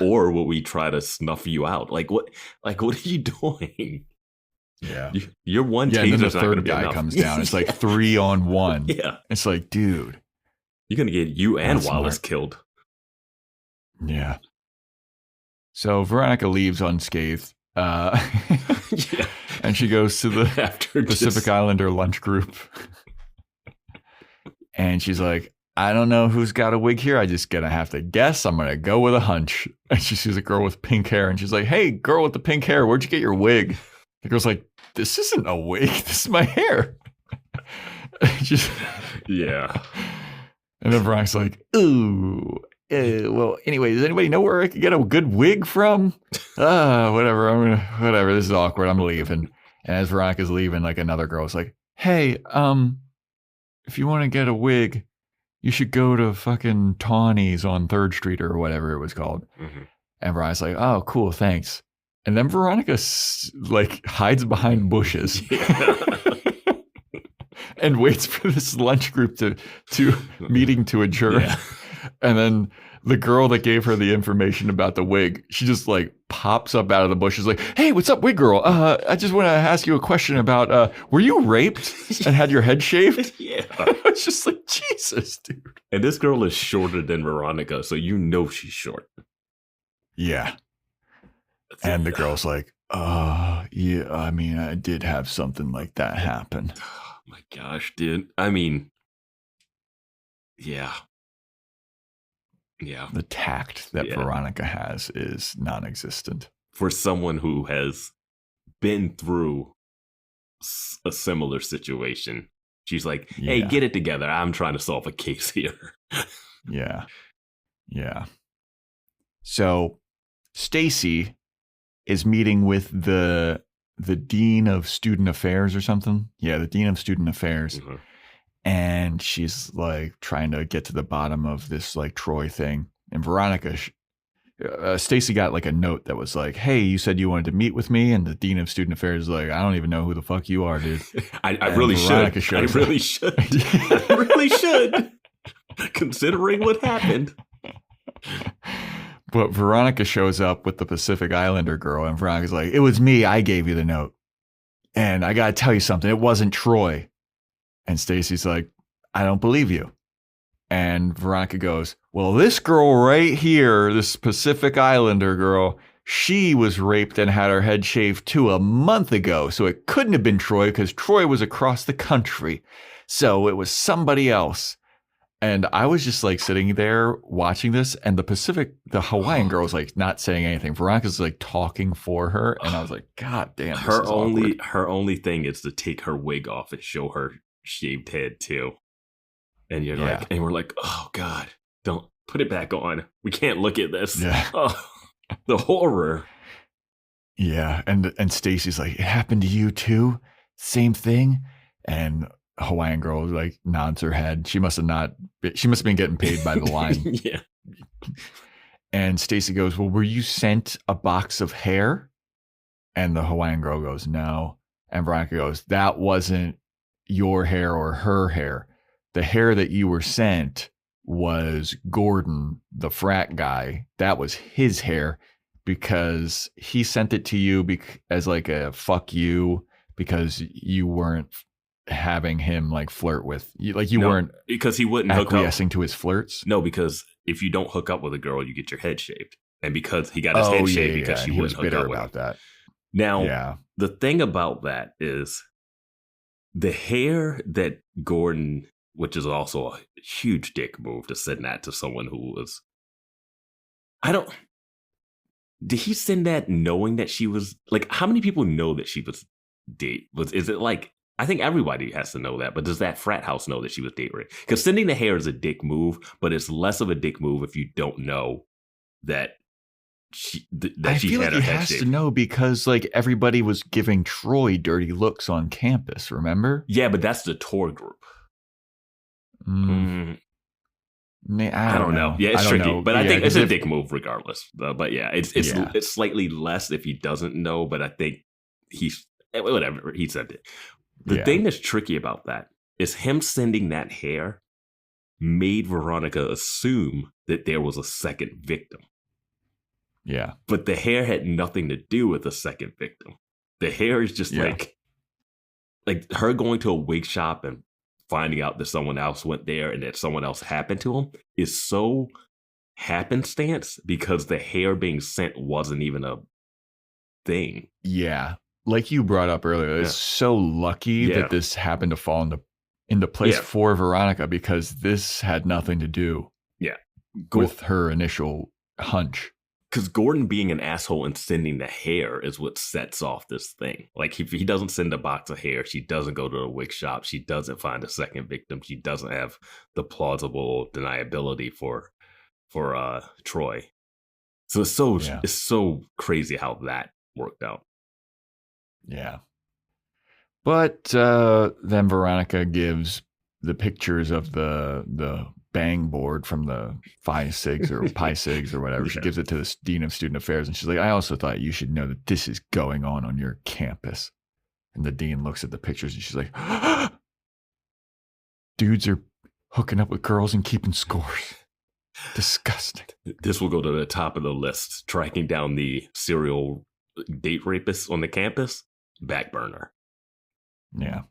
Or would we try to snuff you out? What are you doing? Yeah. You're one taser's and then the third guy comes down. It's like 3-on-1. Yeah. It's like, dude. You're going to get you and Wallace killed. Yeah. So Veronica leaves unscathed. Yeah. And she goes to the After Pacific Islander lunch group. And she's like, I don't know who's got a wig here. I just gonna have to guess. I'm gonna go with a hunch. And she sees a girl with pink hair, and she's like, hey, girl with the pink hair, where'd you get your wig? The girl's like, this isn't a wig. This is my hair. Yeah. And then Veronica's like, ooh. Well, anyway, does anybody know where I could get a good wig from? Whatever. Whatever. This is awkward. I'm leaving. And as Veronica's leaving, like another girl's like, hey, if you want to get a wig, you should go to fucking Tawny's on 3rd Street or whatever it was called. Mm-hmm. And Veronica's like, oh, cool, thanks. And then Veronica like hides behind bushes and waits for this lunch group to meeting to adjourn. Yeah. And then the girl that gave her the information about the wig, she just like pops up out of the bushes like, hey, what's up, wig girl? I just want to ask you a question about, were you raped and had your head shaved? Yeah. It's just like, Jesus, dude. And this girl is shorter than Veronica, so you know she's short. Yeah. And the girl's like, yeah, I mean, I did have something like that happen. Oh my gosh, dude. I mean, yeah. Yeah. The tact that Veronica has is non-existent. For someone who has been through a similar situation, she's like, hey, get it together. I'm trying to solve a case here. Yeah. Yeah. So Stacy is meeting with the Dean of Student Affairs or something. Yeah, the Dean of Student Affairs. Mm-hmm. And she's like trying to get to the bottom of this like Troy thing. And Veronica, Stacy got like a note that was like, hey, you said you wanted to meet with me. And the Dean of Student Affairs is like, I don't even know who the fuck you are, dude. I really should. I really should. I really should. Considering what happened. But Veronica shows up with the Pacific Islander girl. And Veronica's like, it was me. I gave you the note. And I got to tell you something. It wasn't Troy. And Stacy's like, I don't believe you. And Veronica goes, well, this girl right here, this Pacific Islander girl, she was raped and had her head shaved too a month ago. So it couldn't have been Troy because Troy was across the country. So it was somebody else. And I was just like sitting there watching this, and the Hawaiian girl was like not saying anything. Veronica's like talking for her. And I was like, God damn. Her only thing is to take her wig off and show her shaved head too. And you're like, and we're like, oh God, don't put it back on. We can't look at this. Yeah. Oh, the horror. Yeah. And Stacy's like, it happened to you too? Same thing? And Hawaiian girl like nods her head. She must have been getting paid by the line. Yeah. And Stacy goes, well, were you sent a box of hair? And the Hawaiian girl goes, no. And Veronica goes, that wasn't your hair or her hair. The hair that you were sent was Gordon, the frat guy. That was his hair because he sent it to you as like a fuck you because you weren't having him like flirt with you. Like you weren't because he wouldn't hook up. Acquiescing to his flirts. No, because if you don't hook up with a girl, you get your head shaved. And because he got his head shaved because she wouldn't hook up with about that. Now, the thing about that is the hair that Gordon, which is also a huge dick move to send that to someone who was, did he send that knowing that she was, like, how many people know that she was is it like, I think everybody has to know that, but does that frat house know that she was date raped? Because sending the hair is a dick move, but it's less of a dick move if you don't know that she I feel like he has to know because like everybody was giving Troy dirty looks on campus, remember? Yeah, but that's the tour group. I don't know. Yeah, it's tricky, but I think it's a dick move regardless. But yeah, it's slightly less if he doesn't know. But I think whatever he said it. The thing that's tricky about that is him sending that hair made Veronica assume that there was a second victim. Yeah, but the hair had nothing to do with the second victim. The hair is just like her going to a wig shop and finding out that someone else went there and that someone else happened to him is so happenstance because the hair being sent wasn't even a thing. Yeah. Like you brought up earlier, it's so lucky that this happened to fall into place for Veronica, because this had nothing to do with her initial hunch. Because Gordon being an asshole and sending the hair is what sets off this thing. Like, if he doesn't send a box of hair, she doesn't go to the wig shop, she doesn't find a second victim, she doesn't have the plausible deniability for Troy. So it's so crazy how that worked out. Yeah. But then Veronica gives the pictures of the bang board from the Phi Sigs or Pi Sigs or whatever. She gives it to the Dean of Student Affairs, and she's like, I also thought you should know that this is going on your campus. And the Dean looks at the pictures and she's like, dudes are hooking up with girls and keeping scores. Disgusting. This will go to the top of the list. Tracking down the serial date rapists on the campus, back burner. Yeah.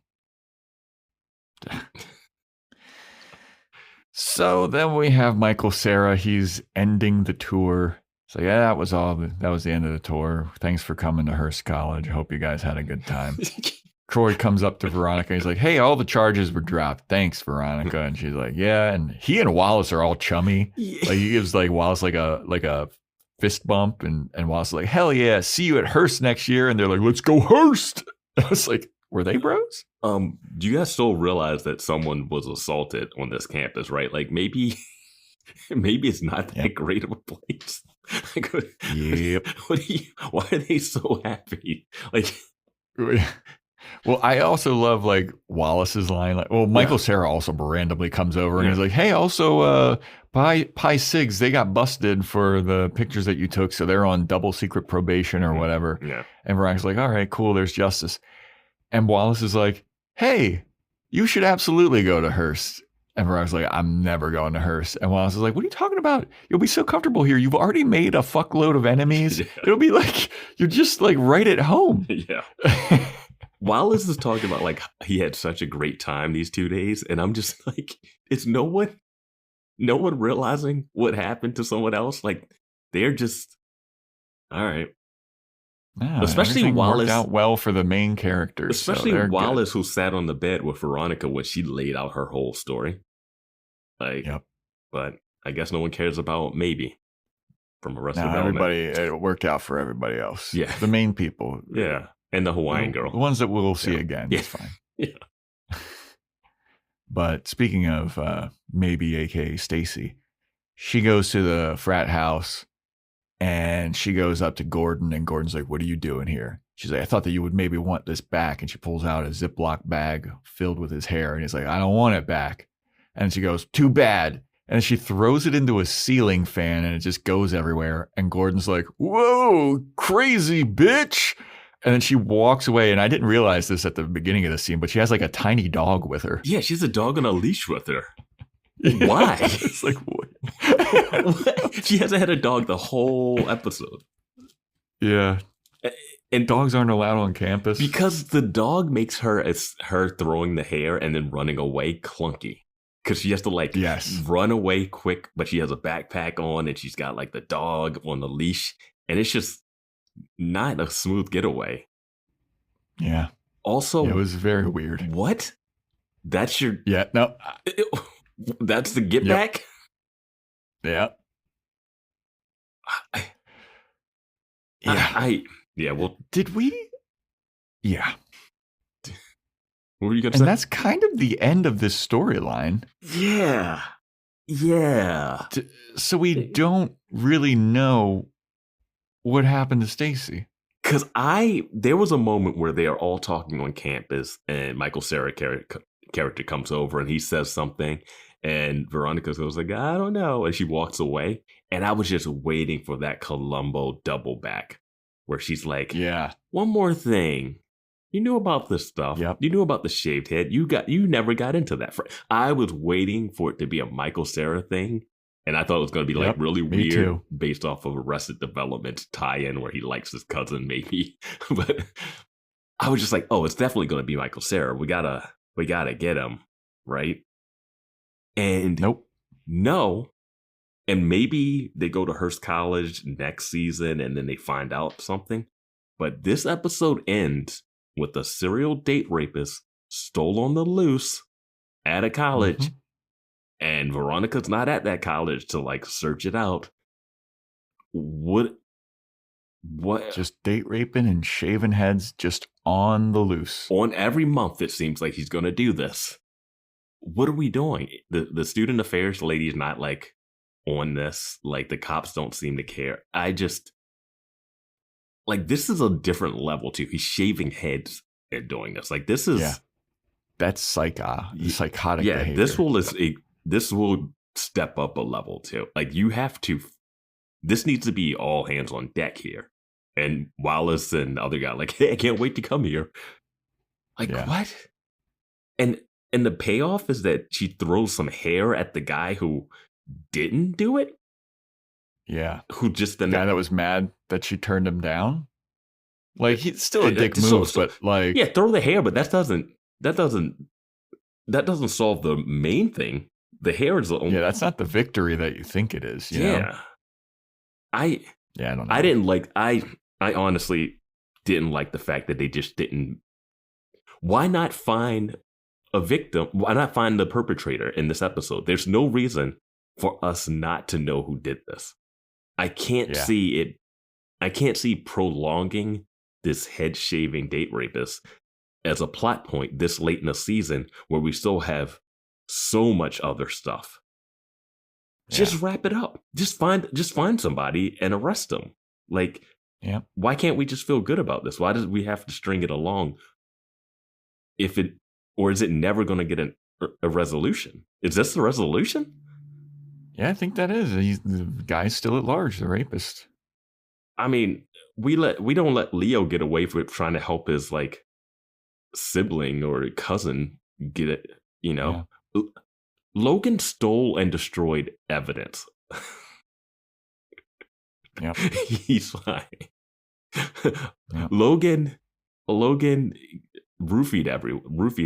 So then we have Michael Cera. He's ending the tour. So yeah, that was the end of the tour. Thanks for coming to Hearst College. I hope you guys had a good time. Troy comes up to Veronica. He's like, hey, all the charges were dropped. Thanks, Veronica. And she's like, yeah. And he and Wallace are all chummy. Like, he gives like Wallace like a fist bump, and Wallace is like, hell yeah, see you at Hearst next year. And they're like, let's go Hearst. I was like, were they bros? Do you guys still realize that someone was assaulted on this campus, right? Like, maybe it's not that great of a place. Like, why are they so happy? Like, well, I also love like Wallace's line. Like, well, Michael Cera also randomly comes over and he's like, hey, also, Pi Sigs, they got busted for the pictures that you took, so they're on double secret probation or whatever. Yeah. And Veronica's like, all right, cool, there's justice. And Wallace is like, hey, you should absolutely go to Hearst. And Veronica's like, I'm never going to Hearst. And Wallace is like, what are you talking about? You'll be so comfortable here. You've already made a fuckload of enemies. It'll be like, you're just like right at home. Yeah. Wallace is talking about like he had such a great time these 2 days. And I'm just like, is no one realizing what happened to someone else? Like, they're just, all right. No, especially Wallace, worked out well for the main characters. Especially Wallace, who sat on the bed with Veronica when she laid out her whole story. Like, but I guess no one cares about maybe from Arrested Development. Everybody, it worked out for everybody else. Yeah, the main people. Yeah, and the Hawaiian girl, the ones that we'll see again. Yeah. It's fine. Yeah. But speaking of maybe, aka Stacy, she goes to the frat house. And she goes up to Gordon, and Gordon's like, what are you doing here? She's like, I thought that you would maybe want this back. And she pulls out a Ziploc bag filled with his hair. And he's like, I don't want it back. And she goes, too bad. And she throws it into a ceiling fan, and it just goes everywhere. And Gordon's like, whoa, crazy bitch. And then she walks away. And I didn't realize this at the beginning of the scene, but she has like a tiny dog with her. Yeah, she's a dog on a leash with her. Why? It's like, what? She hasn't had a dog the whole episode. Yeah. And dogs aren't allowed on campus. Because the dog makes her throwing the hair and then running away clunky. Because she has to like run away quick, but she has a backpack on and she's got like the dog on the leash. And it's just not a smooth getaway. Yeah. Also, it was very weird. What? That's your... Yeah, no. That's the get back? Yeah. Well, did we? Yeah. What were you going to say? And that's kind of the end of this storyline. Yeah. Yeah. So we don't really know what happened to Stacy. Because there was a moment where they are all talking on campus, and Michael Cera character comes over and he says something, and Veronica goes like, I don't know, and she walks away, and I was just waiting for that Columbo double back where she's like, one more thing, you knew about this stuff, you knew about the shaved head, you never got into that. I was waiting for it to be a Michael Cera thing, and I thought it was going to be like really weird too. Based off of Arrested Development tie-in where he likes his cousin maybe. But I was just like, oh, it's definitely going to be Michael Cera. We gotta get him, right? And no, And maybe they go to Hearst College next season and then they find out something. But this episode ends with a serial date rapist stole on the loose at a college. And Veronica's not at that college to like search it out. What? Just date raping and shaving heads just on the loose. On every month, it seems like he's going to do this. What are we doing? The student affairs lady is not like on this. Like the cops don't seem to care. I just like this is a different level too. He's shaving heads and doing this. Like this is that's psychotic behavior. This will step up a level too. Like you have to. This needs to be all hands on deck here. And Wallace and the other guy like, hey, I can't wait to come here. Like what? And the payoff is that she throws some hair at the guy who didn't do it. Yeah. Who just the guy that was mad that she turned him down. Like he's still a dick move, but like throw the hair, but that doesn't solve the main thing. The hair is the only. Yeah, that's not the victory that you think it is. You know? I don't know. I honestly didn't like the fact that they just didn't. Why not find a victim? Why not find the perpetrator in this episode? There's no reason for us not to know who did this. I can't see it. I can't see prolonging this head shaving date rapist as a plot point this late in the season where we still have so much other stuff. Just wrap it up. Just find somebody and arrest them. Like, why can't we just feel good about this? Why does we have to string it along? Is it never going to get a resolution? Is this the resolution? Yeah, I think that is. The guy's still at large, the rapist. I mean, we don't let Leo get away with trying to help his like sibling or cousin get it. You know. Yeah. Logan stole and destroyed evidence. Yep. He's fine. Yep. Logan roofied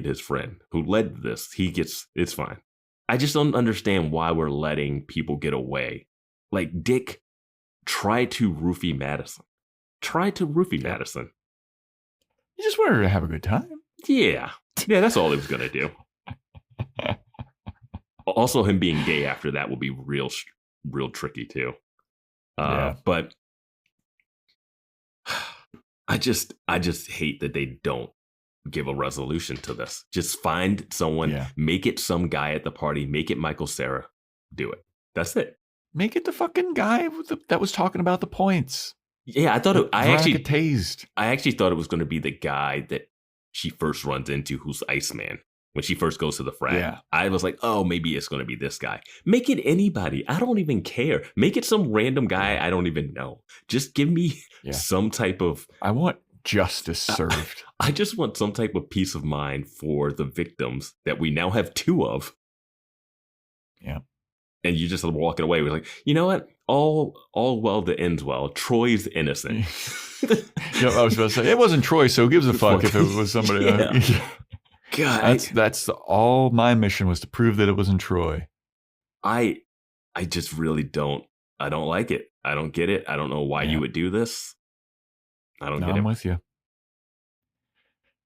his friend who led this. It's fine. I just don't understand why we're letting people get away. Like Dick tried to roofie Madison. Madison. You just wanted her to have a good time. Yeah, that's all he was gonna do. Also, him being gay after that will be real tricky too. But I just hate that they don't give a resolution to this. Just find someone, make it some guy at the party, make it Michael Cera, do it. That's it. Make it the fucking guy that was talking about the points. Yeah, I thought I actually tased. I actually thought it was going to be the guy that she first runs into, who's Iceman. When she first goes to the frat, I was like, oh, maybe it's going to be this guy. Make it anybody. I don't even care. Make it some random guy I don't even know. Just give me some type of... I want justice served. I just want some type of peace of mind for the victims that we now have 2 of. Yeah. And you just walking away with like, you know what? All well that ends well. Troy's innocent. I was about to say, it wasn't Troy, so who gives a fuck if it was somebody else. God, that's all my mission was to prove that it wasn't Troy. I just really don't. I don't like it. I don't get it. I don't know why you would do this. I don't get it. I'm with you.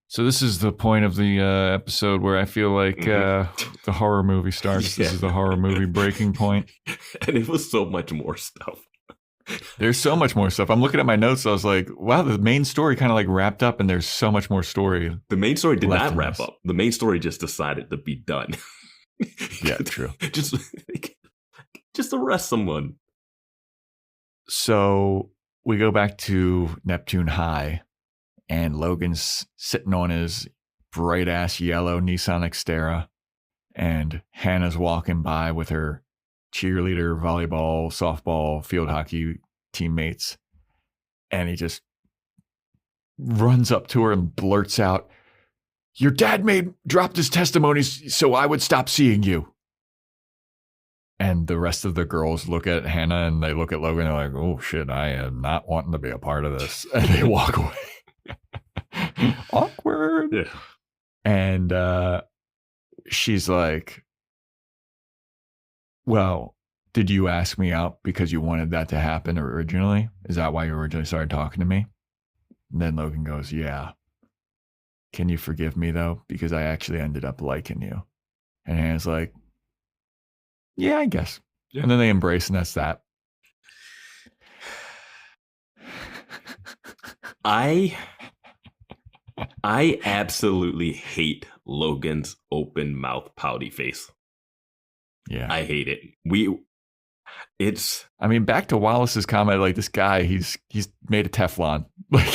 So this is the point of the episode where I feel like the horror movie starts. This is the horror movie breaking point. And it was so much more stuff. There's so much more stuff. I'm looking at my notes. I was like, wow, the main story kind of like wrapped up and there's so much more story. The main story did not wrap up. The main story just decided to be done. Yeah, true. Just arrest someone. So we go back to Neptune High and Logan's sitting on his bright ass yellow Nissan Xterra and Hannah's walking by with her cheerleader, volleyball, softball, field hockey teammates. And he just runs up to her and blurts out, "Your dad dropped his testimonies so I would stop seeing you." And the rest of the girls look at Hannah and they look at Logan and they're like, oh shit, I am not wanting to be a part of this. And they walk away. Awkward. Yeah. And she's like, well, did you ask me out because you wanted that to happen originally? Is that why you originally started talking to me? And then Logan goes, yeah. Can you forgive me, though? Because I actually ended up liking you. And Hannah's like, yeah, I guess. Yeah. And then they embrace, and that's that. I absolutely hate Logan's open mouth pouty face. Yeah. I hate it. I mean, back to Wallace's comment, like, this guy, he's made of Teflon. Like,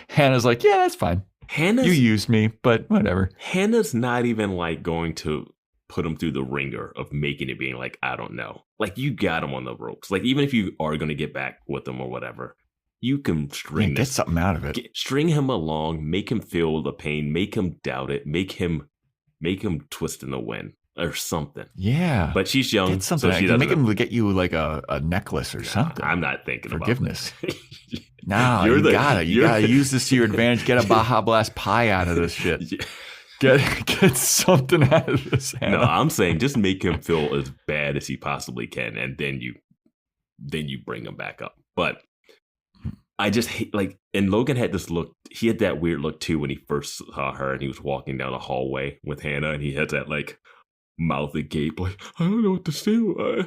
Hannah's like, yeah, that's fine. You used me, but whatever. Hannah's not even like going to put him through the ringer of making it being like, I don't know. Like, you got him on the ropes. Like, even if you are going to get back with him or whatever, you can get something out of it. String him along, make him feel the pain, make him doubt it, make him twist in the wind or something. Yeah. But she's young. Get something. So she make him get you like a necklace or something. I'm not thinking forgiveness. About No, you gotta use this to your advantage. Get a Baja Blast pie out of this shit. Yeah. Get something out of this. Hannah. No, I'm saying just make him feel as bad as he possibly can, and then you bring him back up. But I just hate, like, and Logan had this look. He had that weird look too when he first saw her, and he was walking down a hallway with Hannah, and he had that like mouth agape, like, I don't know what to do.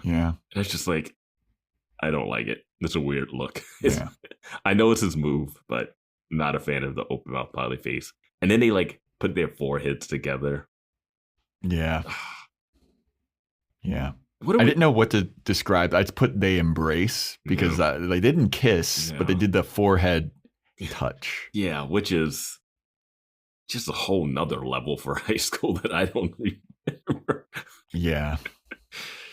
Yeah, and it's just like, I don't like it. It's a weird look. Yeah. I know it's his move, but not a fan of the open mouth pouty face. And then they like put their foreheads together. Yeah. Yeah. I didn't know what to describe. I put they embrace because they didn't kiss, but they did the forehead touch. Yeah, which is just a whole nother level for high school that I don't remember. Yeah.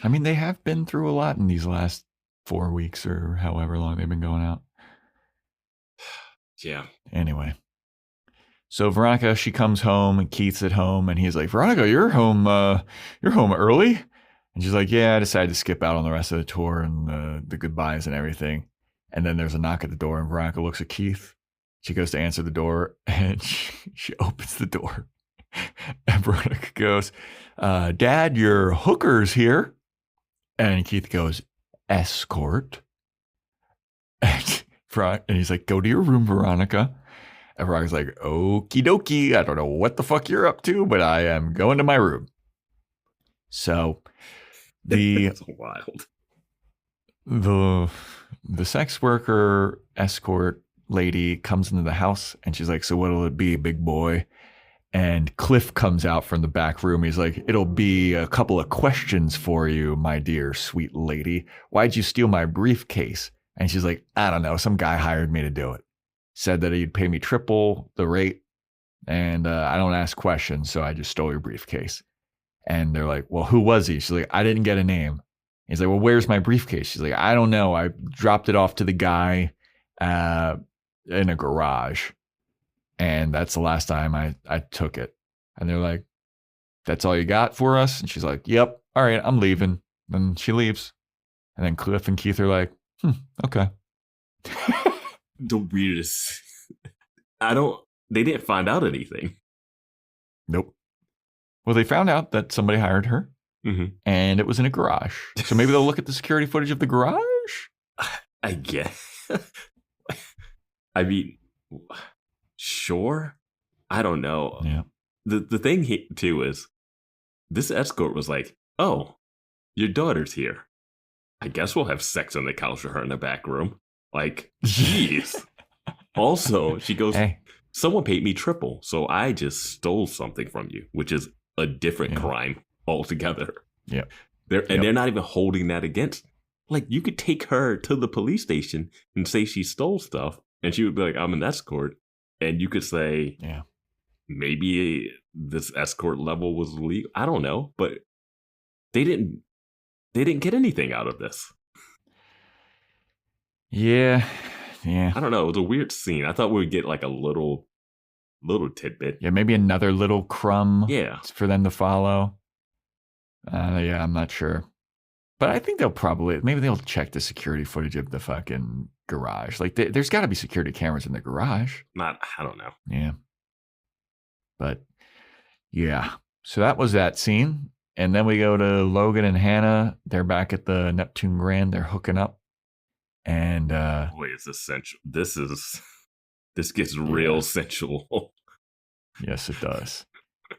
I mean, they have been through a lot in these last 4 weeks or however long they've been going out. Yeah. Anyway. So Veronica, she comes home and Keith's at home and he's like, Veronica, you're home early? And she's like, yeah, I decided to skip out on the rest of the tour and the goodbyes and everything. And then there's a knock at the door and Veronica looks at Keith. She goes to answer the door and she opens the door. And Veronica goes, Dad, your hooker's here. And Keith goes, escort. And he's like, go to your room, Veronica. And Veronica's like, okie dokie. I don't know what the fuck you're up to, but I am going to my room. So that's wild. The sex worker escort lady comes into the house and she's like, so what'll it be, big boy? And Cliff comes out from the back room. He's like, it'll be a couple of questions for you, my dear sweet lady. Why'd you steal my briefcase? And she's like, I don't know. Some guy hired me to do it. Said that he'd pay me triple the rate. And I don't ask questions, so I just stole your briefcase. And they're like, well, who was he? She's like, I didn't get a name. He's like, well, where's my briefcase? She's like, I don't know. I dropped it off to the guy in a garage. And that's the last time I took it. And they're like, that's all you got for us? And she's like, yep. All right, I'm leaving. And she leaves. And then Cliff and Keith are like, okay. The weirdest. They didn't find out anything. Nope. Well, they found out that somebody hired her. Mm-hmm. And it was in a garage. So maybe they'll look at the security footage of the garage? I guess. I mean, sure. I don't know. Yeah. The thing too is this escort was like, oh, your daughter's here. I guess we'll have sex on the couch with her in the back room. Like, jeez. Also, she goes, hey, someone paid me triple, so I just stole something from you, which is a different crime altogether. Yeah. They're not even holding that against. Like, you could take her to the police station and say she stole stuff, and she would be like, I'm an escort. And you could say, maybe this escort level was legal. I don't know, but they didn't get anything out of this. Yeah. I don't know. It was a weird scene. I thought we would get like a little tidbit. Yeah, maybe another little crumb. Yeah. For them to follow. I'm not sure. But I think they'll check the security footage of the fucking garage. Like, there's got to be security cameras in the garage. I don't know. Yeah. But, yeah. So that was that scene. And then we go to Logan and Hannah. They're back at the Neptune Grand. They're hooking up. And boy, it's essential. This gets real sensual. Yes, it does.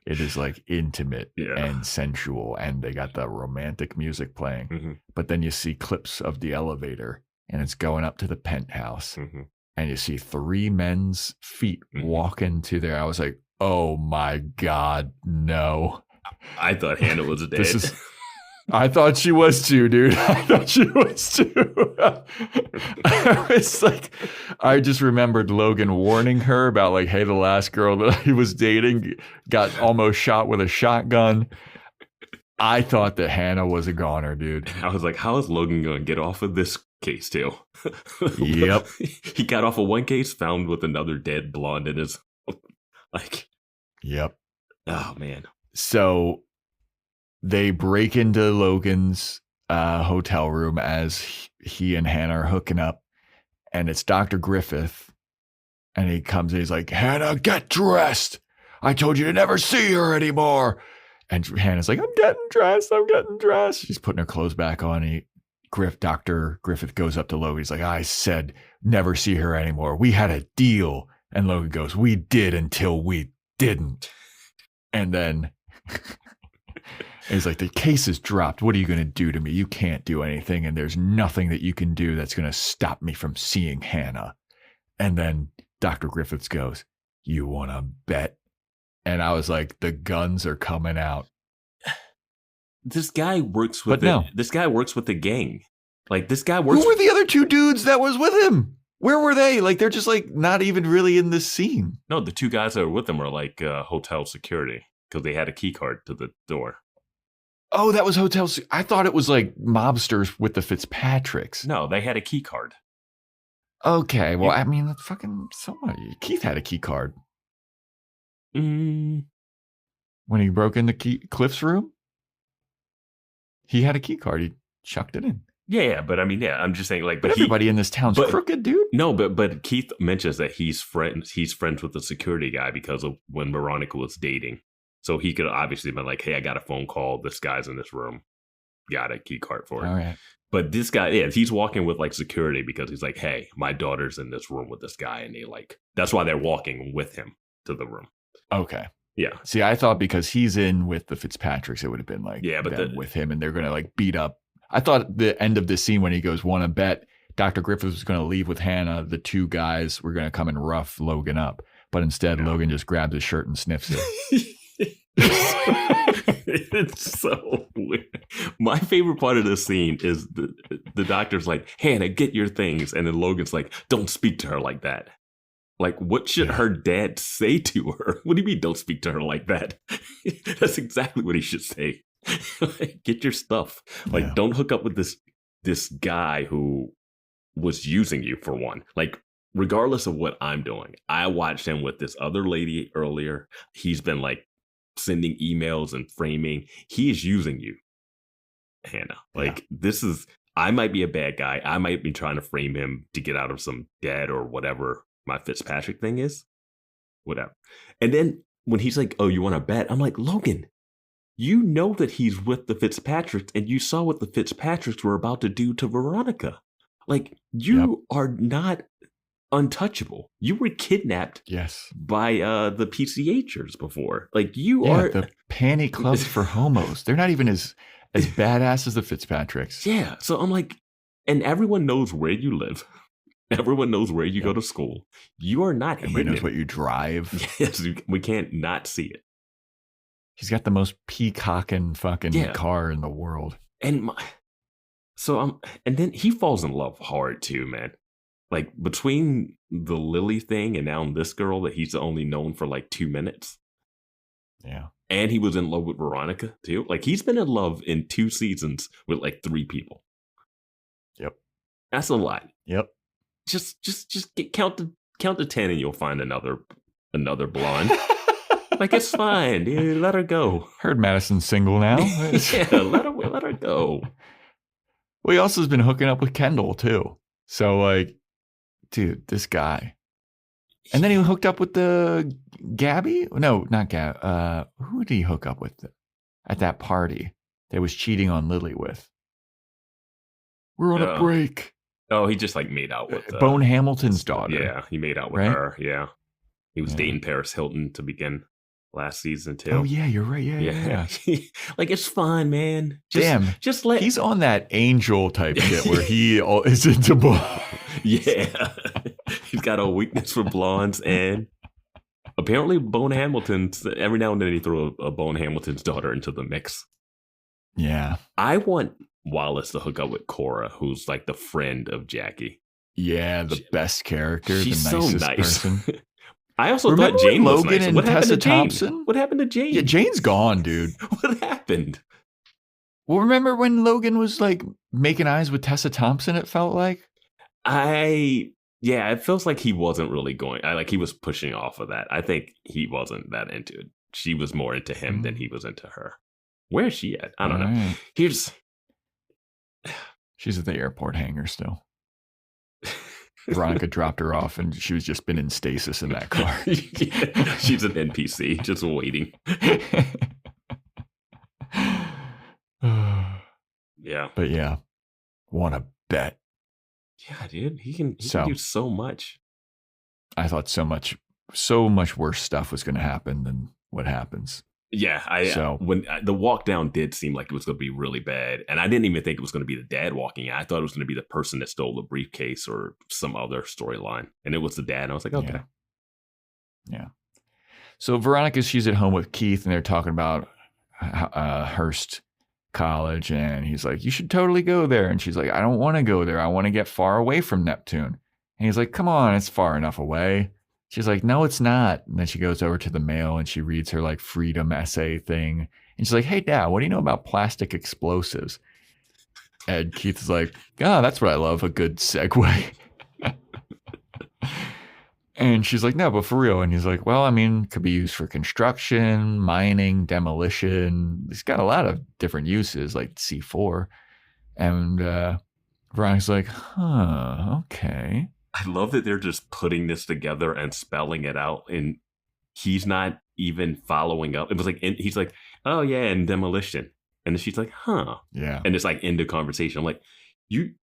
It is like intimate and sensual, and they got the romantic music playing. Mm-hmm. But then you see clips of the elevator, and it's going up to the penthouse, and you see 3 men's feet walking to there. I was like, oh my God, no. I thought Hannah was dead. I thought she was too, dude. I thought she was too. It's like, I just remembered Logan warning her about like, hey, the last girl that he was dating got almost shot with a shotgun. I thought that Hannah was a goner, dude. I was like, how is Logan going to get off of this case too? Yep. He got off of one case, found with another dead blonde in his, like. Yep. Oh, man. So they break into Logan's hotel room as he and Hannah are hooking up, and it's Dr. Griffith, and he comes in, he's like, Hannah, get dressed. I told you to never see her anymore. And Hannah's like, I'm getting dressed. She's putting her clothes back on. Dr. Griffith goes up to Logan. He's like, I said never see her anymore. We had a deal. And Logan goes, we did until we didn't. And then he's like, the case is dropped. What are you going to do to me? You can't do anything. And there's nothing that you can do that's going to stop me from seeing Hannah. And then Dr. Griffiths goes, you want to bet? And I was like, the guns are coming out. This guy works with this guy works with the gang. Like, this guy works. Who were the other 2 dudes that was with him? Where were they? Like, they're just like not even really in this scene. No, the 2 guys that were with him are like hotel security because they had a key card to the door. Oh, that was hotel. I thought it was like mobsters with the Fitzpatricks. No, they had a key card. Okay, well, I mean, that's fucking somebody. Keith had a key card. When he broke into Cliff's room, he had a key card. He chucked it in. Yeah, but I mean, I'm just saying, like, but everybody in this town's crooked, dude. No, but Keith mentions that he's friends with the security guy because of when Veronica was dating. So he could obviously have been like, hey, I got a phone call. This guy's in this room. Got a key card for it. All right. But this guy, he's walking with like security because he's like, hey, my daughter's in this room with this guy. And that's why they're walking with him to the room. Okay. Yeah. See, I thought because he's in with the Fitzpatricks, it would have been like, but with him, and they're going to like beat up. I thought the end of this scene when he goes, want to bet, Dr. Griffith was going to leave with Hannah. The 2 guys were going to come and rough Logan up. But instead, Logan just grabs his shirt and sniffs it. It's so weird. My favorite part of this scene is the doctor's like, Hannah, get your things. And then Logan's like, don't speak to her like that. Like, what should her dad say to her? What do you mean, don't speak to her like that? That's exactly what he should say. Get your stuff. Like, don't hook up with this guy who was using you, for one. Like, regardless of what I'm doing, I watched him with this other lady earlier. He's been like sending emails and framing. He is using you, Hannah. Like, this is, I might be a bad guy. I might be trying to frame him to get out of some debt or whatever my Fitzpatrick thing is. Whatever. And then when he's like, oh, you want to bet? I'm like, Logan, you know that he's with the Fitzpatricks, and you saw what the Fitzpatricks were about to do to Veronica. Like, you are not untouchable. You were kidnapped by the PCHers before. Like, you are the panty clubs for homos. They're not even as badass as the Fitzpatricks. Yeah. So I'm like, and everyone knows where you live. Everyone knows where you go to school. You are not Everybody knows what you drive. Yes, we can't not see it. He's got the most peacocking fucking car in the world. And and then he falls in love hard too, man. Like, between the Lily thing and now this girl that he's only known for like 2 minutes. Yeah. And he was in love with Veronica too. Like, he's been in love in 2 seasons with like 3 people. Yep. That's a lot. Yep. Just count to 10 and you'll find another blonde. Like, it's fine, dude. Let her go. Heard Madison's single now. Yeah, let her go. Well, he also has been hooking up with Kendall too. So, like, dude, this guy. And then he hooked up with the Gabby? No, not Gab. Who did he hook up with? at that party that was cheating on Lily with. We're on a break. Oh, he just like made out with Bone Hamilton's daughter. Yeah, he made out with her. Yeah, he was dating Paris Hilton to begin last season too. Oh yeah, you're right. Yeah. Like it's fine, man. Just let. He's on that angel type shit where he is into blonde. Yeah, he's got a weakness for blondes, and apparently Bone Hamilton's. Every now and then he throw a Bone Hamilton's daughter into the mix. Yeah, I want Wallace to hook up with Cora, who's like the friend of Jackie. Yeah, the best character. She's the nicest so nice. Person. I also thought Jane was Logan nice. and What happened Tessa to Jane? Thompson? What happened to Jane? Yeah, Jane's gone, dude. What happened? Well, remember when Logan was like making eyes with Tessa Thompson? It felt like. It feels like he wasn't really going. He was pushing off of that. I think he wasn't that into it. She was more into him than he was into her. Where is she at? I don't know. She's at the airport hangar still. Veronica dropped her off and she was just been in stasis in that car. Yeah, she's an NPC just waiting. Yeah. But yeah, want to bet. Yeah, dude. He can do so much. I thought so much worse stuff was going to happen than what happens. Yeah, when the walk down did seem like it was going to be really bad, and I didn't even think it was going to be the dad walking out. I thought it was going to be the person that stole the briefcase or some other storyline, and it was the dad. And I was like, okay, yeah. So Veronica, she's at home with Keith, and they're talking about Hearst College, and he's like, "You should totally go there," and she's like, "I don't want to go there. I want to get far away from Neptune." And he's like, "Come on, it's far enough away." She's like, "No, it's not." And then she goes over to the mail and she reads her like freedom essay thing. And she's like, "Hey, Dad, what do you know about plastic explosives?" And Keith is like, "That's what I love. A good segue." And she's like, "No, but for real." And he's like, "Well, I mean, it could be used for construction, mining, demolition. It's got a lot of different uses like C4. And Veronica's like, okay. I love that they're just putting this together and spelling it out, and he's not even following up. It was like he's like, "Oh yeah," and demolition, and then she's like, "Huh," yeah, and it's like end of conversation. I'm like, you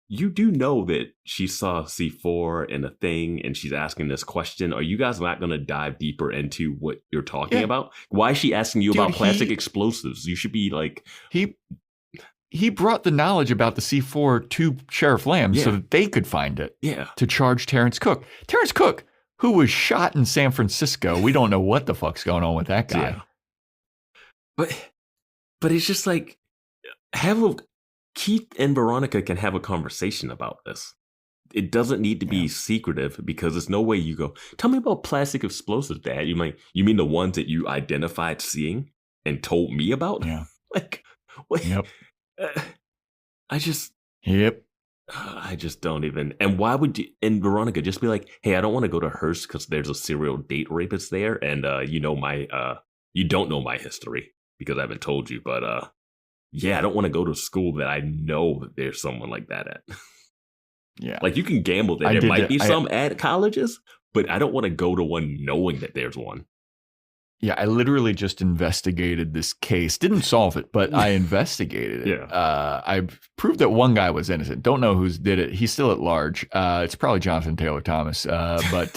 do know that she saw C4 in a thing, and she's asking this question. Are you guys not going to dive deeper into what you're talking about? Why is she asking you about plastic explosives? You should be like He brought the knowledge about the C4 to Sheriff Lamb so that they could find it to charge Terrence Cook. Terrence Cook, who was shot in San Francisco. We don't know what the fuck's going on with that guy. Yeah. But it's just like, Keith and Veronica can have a conversation about this. It doesn't need to be secretive because there's no way you go, "Tell me about plastic explosives, Dad." You mean the ones that you identified seeing and told me about? Yeah. Like, what? Yep. I just don't even. And why would you? And Veronica just be like, "Hey, I don't want to go to Hearst because there's a serial date rapist there, and you don't know my history because I haven't told you. But I don't want to go to school that I know that there's someone like that at." Yeah, like you can gamble that there might be some at colleges, but I don't want to go to one knowing that there's one. Yeah, I literally just investigated this case. Didn't solve it, but I investigated it. Yeah. I proved that one guy was innocent. Don't know who did it. He's still at large. It's probably Jonathan Taylor Thomas. But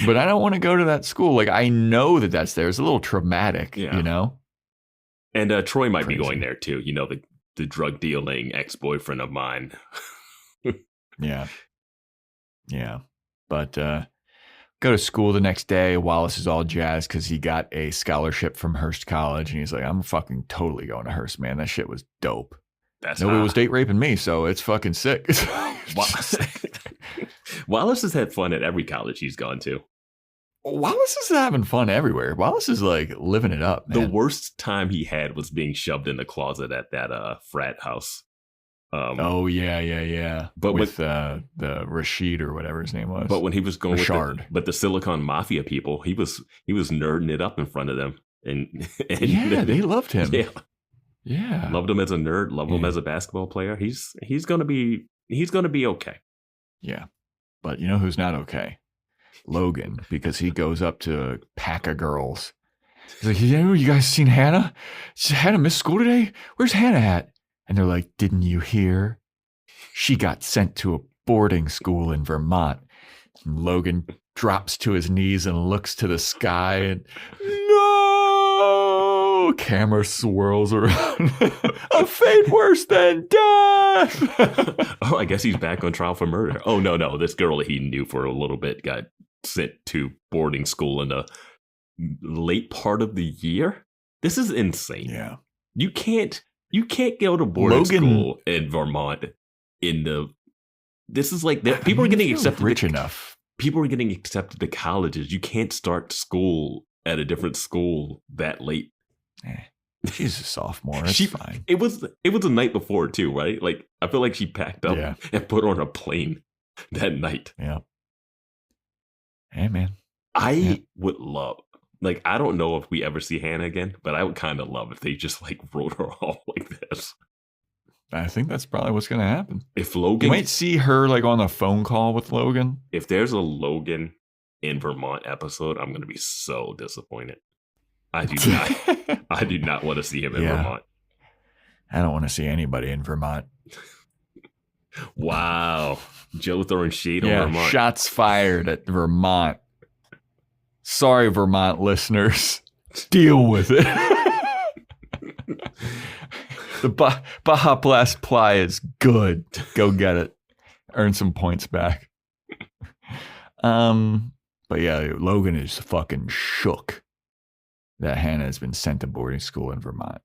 but I don't want to go to that school. Like, I know that that's there. It's a little traumatic, you know? And Troy might be going there too. You know, the drug dealing ex-boyfriend of mine. Yeah. But go to school the next day. Wallace is all jazzed because he got a scholarship from Hearst College. And he's like, "I'm fucking totally going to Hearst, man. That shit was dope. Nobody was date raping me, so it's fucking sick." Wallace has had fun at every college he's gone to. Wallace is having fun everywhere. Wallace is like living it up, man. The worst time he had was being shoved in the closet at that frat house. But with the Rashid or whatever his name was. But when he was going Rashard. with the Silicon Mafia people, he was nerding it up in front of them, and they loved him. Yeah, loved him as a nerd, loved him as a basketball player. He's gonna be okay. Yeah, but you know who's not okay? Logan, because he goes up to a pack of girls He's like, you guys seen Hannah? Hannah missed school today? Where's Hannah at? And they're like, didn't you hear? She got sent to a boarding school in Vermont. And Logan drops to his knees and looks to the sky and no! Camera swirls around. A fate worse than death! Oh, I guess he's back on trial for murder. Oh, no. This girl that he knew for a little bit got sent to boarding school in the late part of the year. This is insane. Yeah. You can't go to boarding school in Vermont this is like people are getting accepted rich enough. People are getting accepted to colleges. You can't start school at a different school that late. She's a sophomore. It's fine. It was the night before too, right? Like I feel like she packed up and put on a plane that night. Yeah. Hey man. I would love, like, I don't know if we ever see Hannah again, but I would kind of love if they just like wrote her off like this. I think that's probably what's going to happen. If Logan, you might see her like on a phone call with Logan. If there's a Logan in Vermont episode, I'm going to be so disappointed. I do not want to see him in Vermont. I don't want to see anybody in Vermont. Wow. Joe throwing shade on Vermont. Shots fired at Vermont. Sorry, Vermont listeners. Deal with it. The Baja Blast Ply is good. Go get it. Earn some points back. But yeah, Logan is fucking shook that Hannah has been sent to boarding school in Vermont.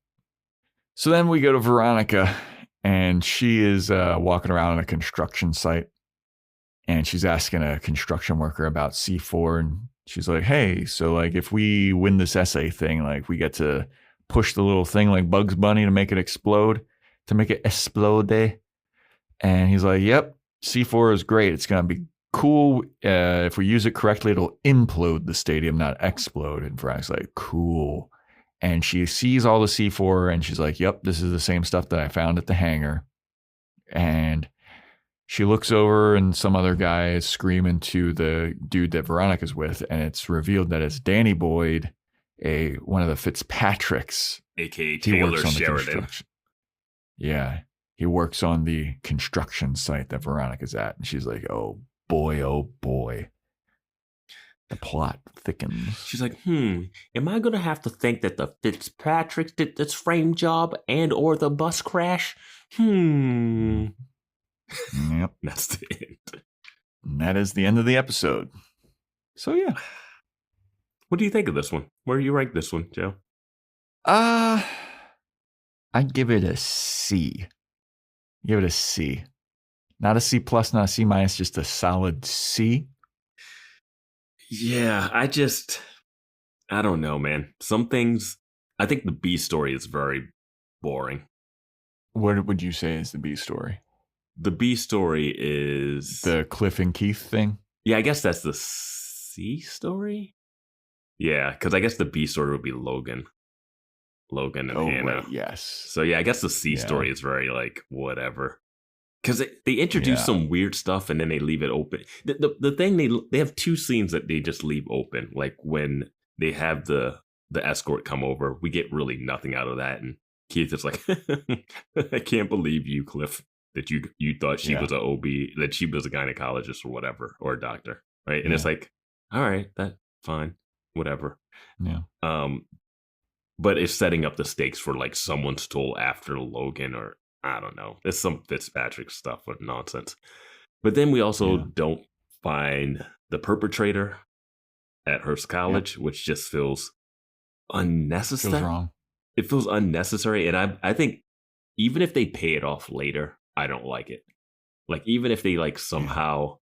So then we go to Veronica, and she is walking around on a construction site, and she's asking a construction worker about C4, and she's like, hey, so like if we win this essay thing, like we get to push the little thing like Bugs Bunny to make it explode, to make it explode. And he's like, yep, C4 is great. It's going to be cool. If we use it correctly, it'll implode the stadium, not explode. And Veronica's like, cool. And she sees all the C4 and she's like, yep, this is the same stuff that I found at the hangar. And she looks over and some other guy is screaming to the dude that Veronica's with. And it's revealed that it's Danny Boyd, one of the Fitzpatricks, aka Taylor Sheridan. Yeah, he works on the construction site that Veronica's at, and she's like, "Oh boy, the plot thickens." She's like, "Am I gonna have to think that the Fitzpatricks did this frame job and or the bus crash?" Yep, that's the end. And that is the end of the episode. So yeah. What do you think of this one? Where do you rank this one, Joe? I'd give it a C. Give it a C. Not a C plus, not a C minus, just a solid C. Yeah, I don't know, man. Some things, I think the B story is very boring. What would you say is the B story? The B story is... the Cliff and Keith thing? Yeah, I guess that's the C story? Yeah, because I guess the B story would be Logan and Hannah. Right, yes. So yeah, I guess the C story is very like whatever. Because they introduce some weird stuff and then they leave it open. The thing they have two scenes that they just leave open. Like when they have the escort come over, we get really nothing out of that. And Keith is like, I can't believe you, Cliff, that you thought she was an OB, that she was a gynecologist or whatever, or a doctor, right? And it's like, all right, that's fine. Whatever. Yeah. But it's setting up the stakes for like someone stole after Logan, or I don't know. There's some Fitzpatrick stuff or nonsense. But then we also don't find the perpetrator at Hearst College, which just feels unnecessary. Feels wrong. It feels unnecessary. And I think even if they pay it off later, I don't like it. Like even if they like somehow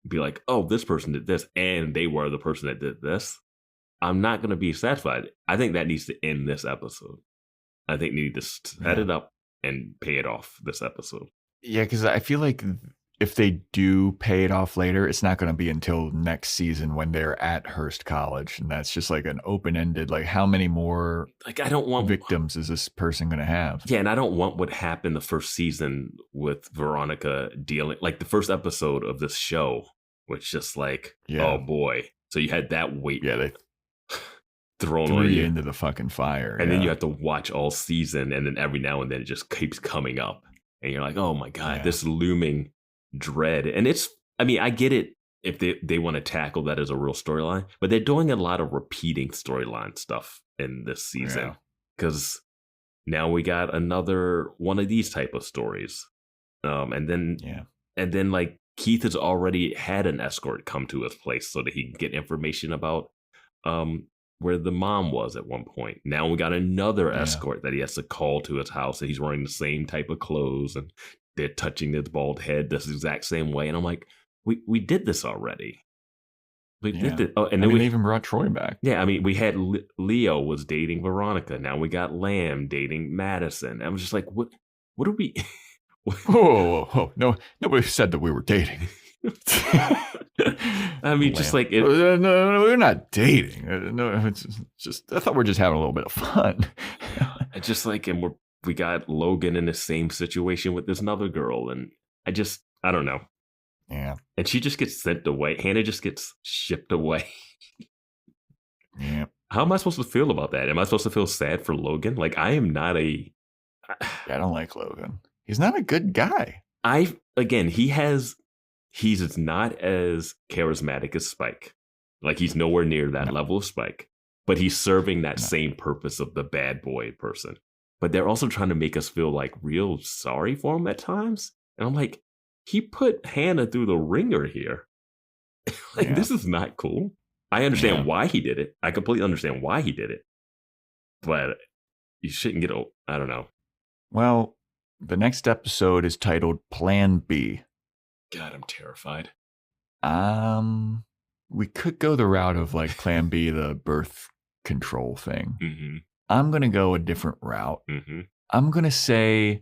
be like, oh, this person did this and they were the person that did this, I'm not going to be satisfied. I think that needs to end this episode. I think they need to set it up and pay it off this episode. Yeah, because I feel like if they do pay it off later, it's not going to be until next season when they're at Hearst College. And that's just like an open-ended, like how many more I don't want victims is this person going to have? Yeah, and I don't want what happened the first season with Veronica dealing, like the first episode of this show, which just like, oh boy. So you had that weight. Yeah, thrown threw on you you into the fucking fire. and then you have to watch all season, and then every now and then it just keeps coming up, and you're like, oh my god, this looming dread. And I get it if they want to tackle that as a real storyline, but they're doing a lot of repeating storyline stuff in this season because now we got another one of these type of stories, and then like Keith has already had an escort come to his place so that he can get information about where the mom was at one point. Now we got another escort that he has to call to his house, and he's wearing the same type of clothes, and they're touching his bald head this exact same way. And I'm like, we did this already. We did it. Oh, and then we even brought Troy back. Yeah, I mean, we had Leo was dating Veronica. Now we got Lamb dating Madison. I was just like, what are we? Whoa. No, nobody said that we were dating. I mean, just like no, we're not dating. No, it's just I thought we were just having a little bit of fun. Just like, and we got Logan in the same situation with this other girl, and I don't know. Yeah, and she just gets sent away. Hannah just gets shipped away. Yeah. How am I supposed to feel about that? Am I supposed to feel sad for Logan? Like, I am not I don't like Logan. He's not a good guy. He's not as charismatic as Spike. Like, he's nowhere near that level of Spike, but he's serving that same purpose of the bad boy person. But they're also trying to make us feel like real sorry for him at times. And I'm like, he put Hannah through the ringer here. This is not cool. I understand why he did it. I completely understand why he did it. But you shouldn't get I don't know. Well, the next episode is titled Plan B. God, I'm terrified. We could go the route of like Plan B, the birth control thing. Mm-hmm. I'm going to go a different route. Mm-hmm. I'm going to say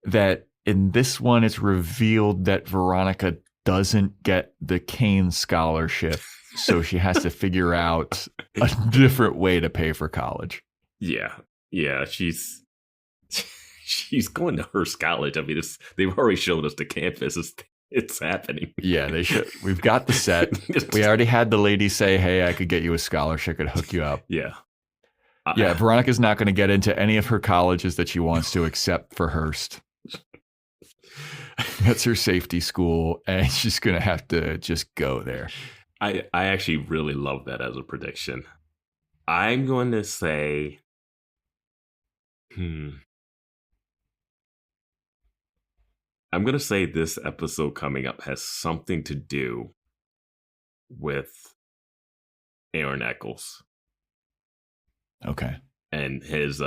that in this one, it's revealed that Veronica doesn't get the Kane scholarship, so she has to figure out a different way to pay for college. Yeah, she's going to Hearst College. I mean, they've already showed us the campus. It's happening. Yeah, they should. We've got the set. We already had the lady say, "Hey, I could get you a scholarship. I could hook you up." Yeah. Veronica's not going to get into any of her colleges that she wants to, except for Hearst. That's her safety school, and she's going to have to just go there. I actually really love that as a prediction. I'm going to say, I'm going to say this episode coming up has something to do with Aaron Eccles. Okay. And his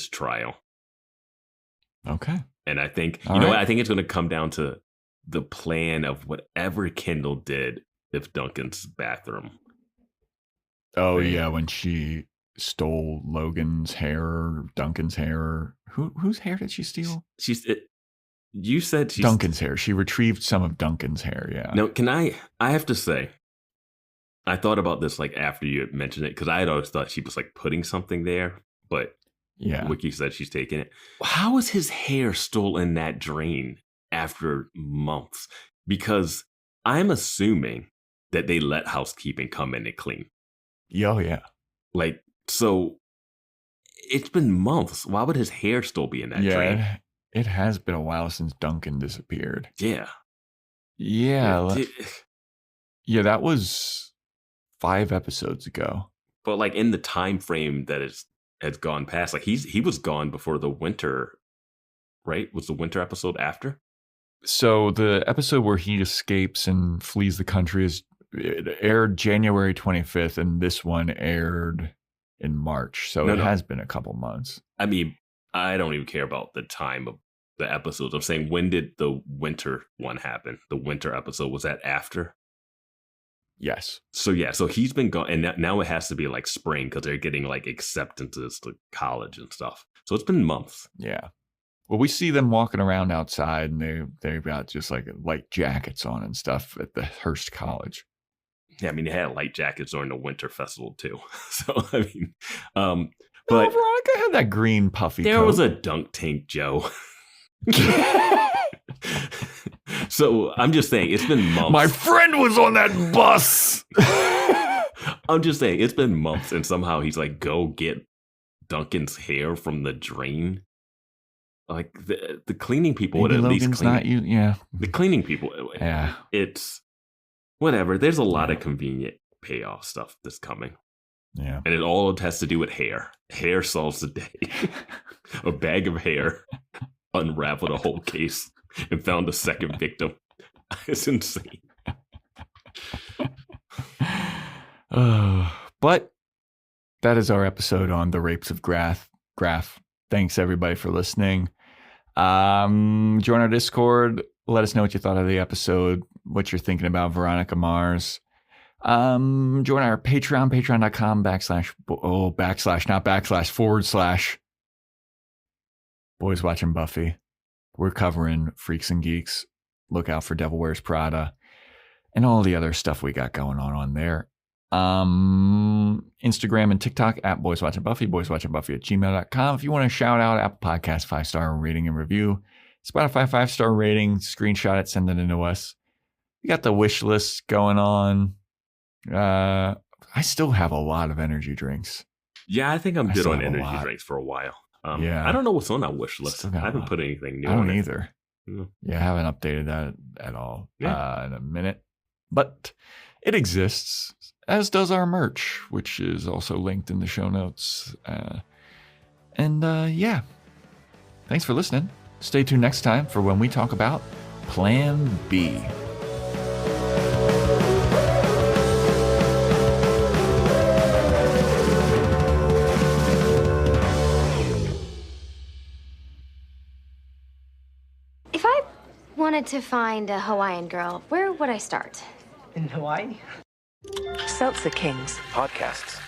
trial. Okay. And I think, I think it's going to come down to the plan of whatever Kendall did with Duncan's bathroom. Oh, yeah, when she stole Logan's hair, Duncan's hair. Whose hair did she steal? You said she's Duncan's hair. She retrieved some of Duncan's hair, yeah. No, I have to say, I thought about this like after you had mentioned it, because I had always thought she was like putting something there, but Wiki said she's taking it. How is his hair still in that drain after months? Because I'm assuming that they let housekeeping come in and clean. Oh, yeah. Like, so it's been months. Why would his hair still be in that drain? It has been a while since Duncan disappeared. Yeah. Yeah. Yeah, that was 5 episodes ago. But like in the time frame that has gone past, like he was gone before the winter, right? Was the winter episode after? So the episode where he escapes and flees the country it aired January 25th, and this one aired in March. So it has been a couple months. I mean, I don't even care about the time of the episodes. I'm saying, when did the winter one happen? The winter episode, was that after? Yes. So he's been gone, and now it has to be like spring because they're getting like acceptances to college and stuff. So it's been months. Yeah. Well, we see them walking around outside, and they've got just like light jackets on and stuff at the Hearst College. Yeah, I mean, they had light jackets during the winter festival too. So I mean, but Veronica had that green puffy coat. There was a dunk tank, Joe. So I'm just saying, it's been months. My friend was on that bus. I'm just saying, it's been months, and somehow he's like, go get Duncan's hair from the drain. Like, the cleaning people would at least clean. Not you, yeah. The cleaning people, yeah. It's whatever. There's a lot of convenient payoff stuff that's coming. Yeah. And it all has to do with hair. Hair solves the day. A bag of hair unraveled a whole case and found a second victim. It's insane. But that is our episode on the rapes of Graff. Thanks everybody for listening. Join our Discord. Let us know what you thought of the episode, what you're thinking about Veronica Mars. Join our Patreon, patreon.com / Boys Watching Buffy. We're covering Freaks and Geeks. Look out for Devil Wears Prada and all the other stuff we got going on there. Instagram and TikTok at Boys Watching Buffy, boyswatchingbuffy@gmail.com. If you want to shout out, Apple Podcast 5-star rating and review, Spotify 5-star rating, screenshot it, send it into us. We got the wish list going on. I still have a lot of energy drinks. Yeah, I think I'm good on energy drinks for a while. Yeah, I don't know what's on that wish list. I haven't put anything new on it. I don't either. Yeah, I haven't updated that at all in a minute. But it exists, as does our merch, which is also linked in the show notes. Yeah, thanks for listening. Stay tuned next time for when we talk about Plan B. If I wanted to find a Hawaiian girl, where would I start? In Hawaii? Seltzer Kings podcasts.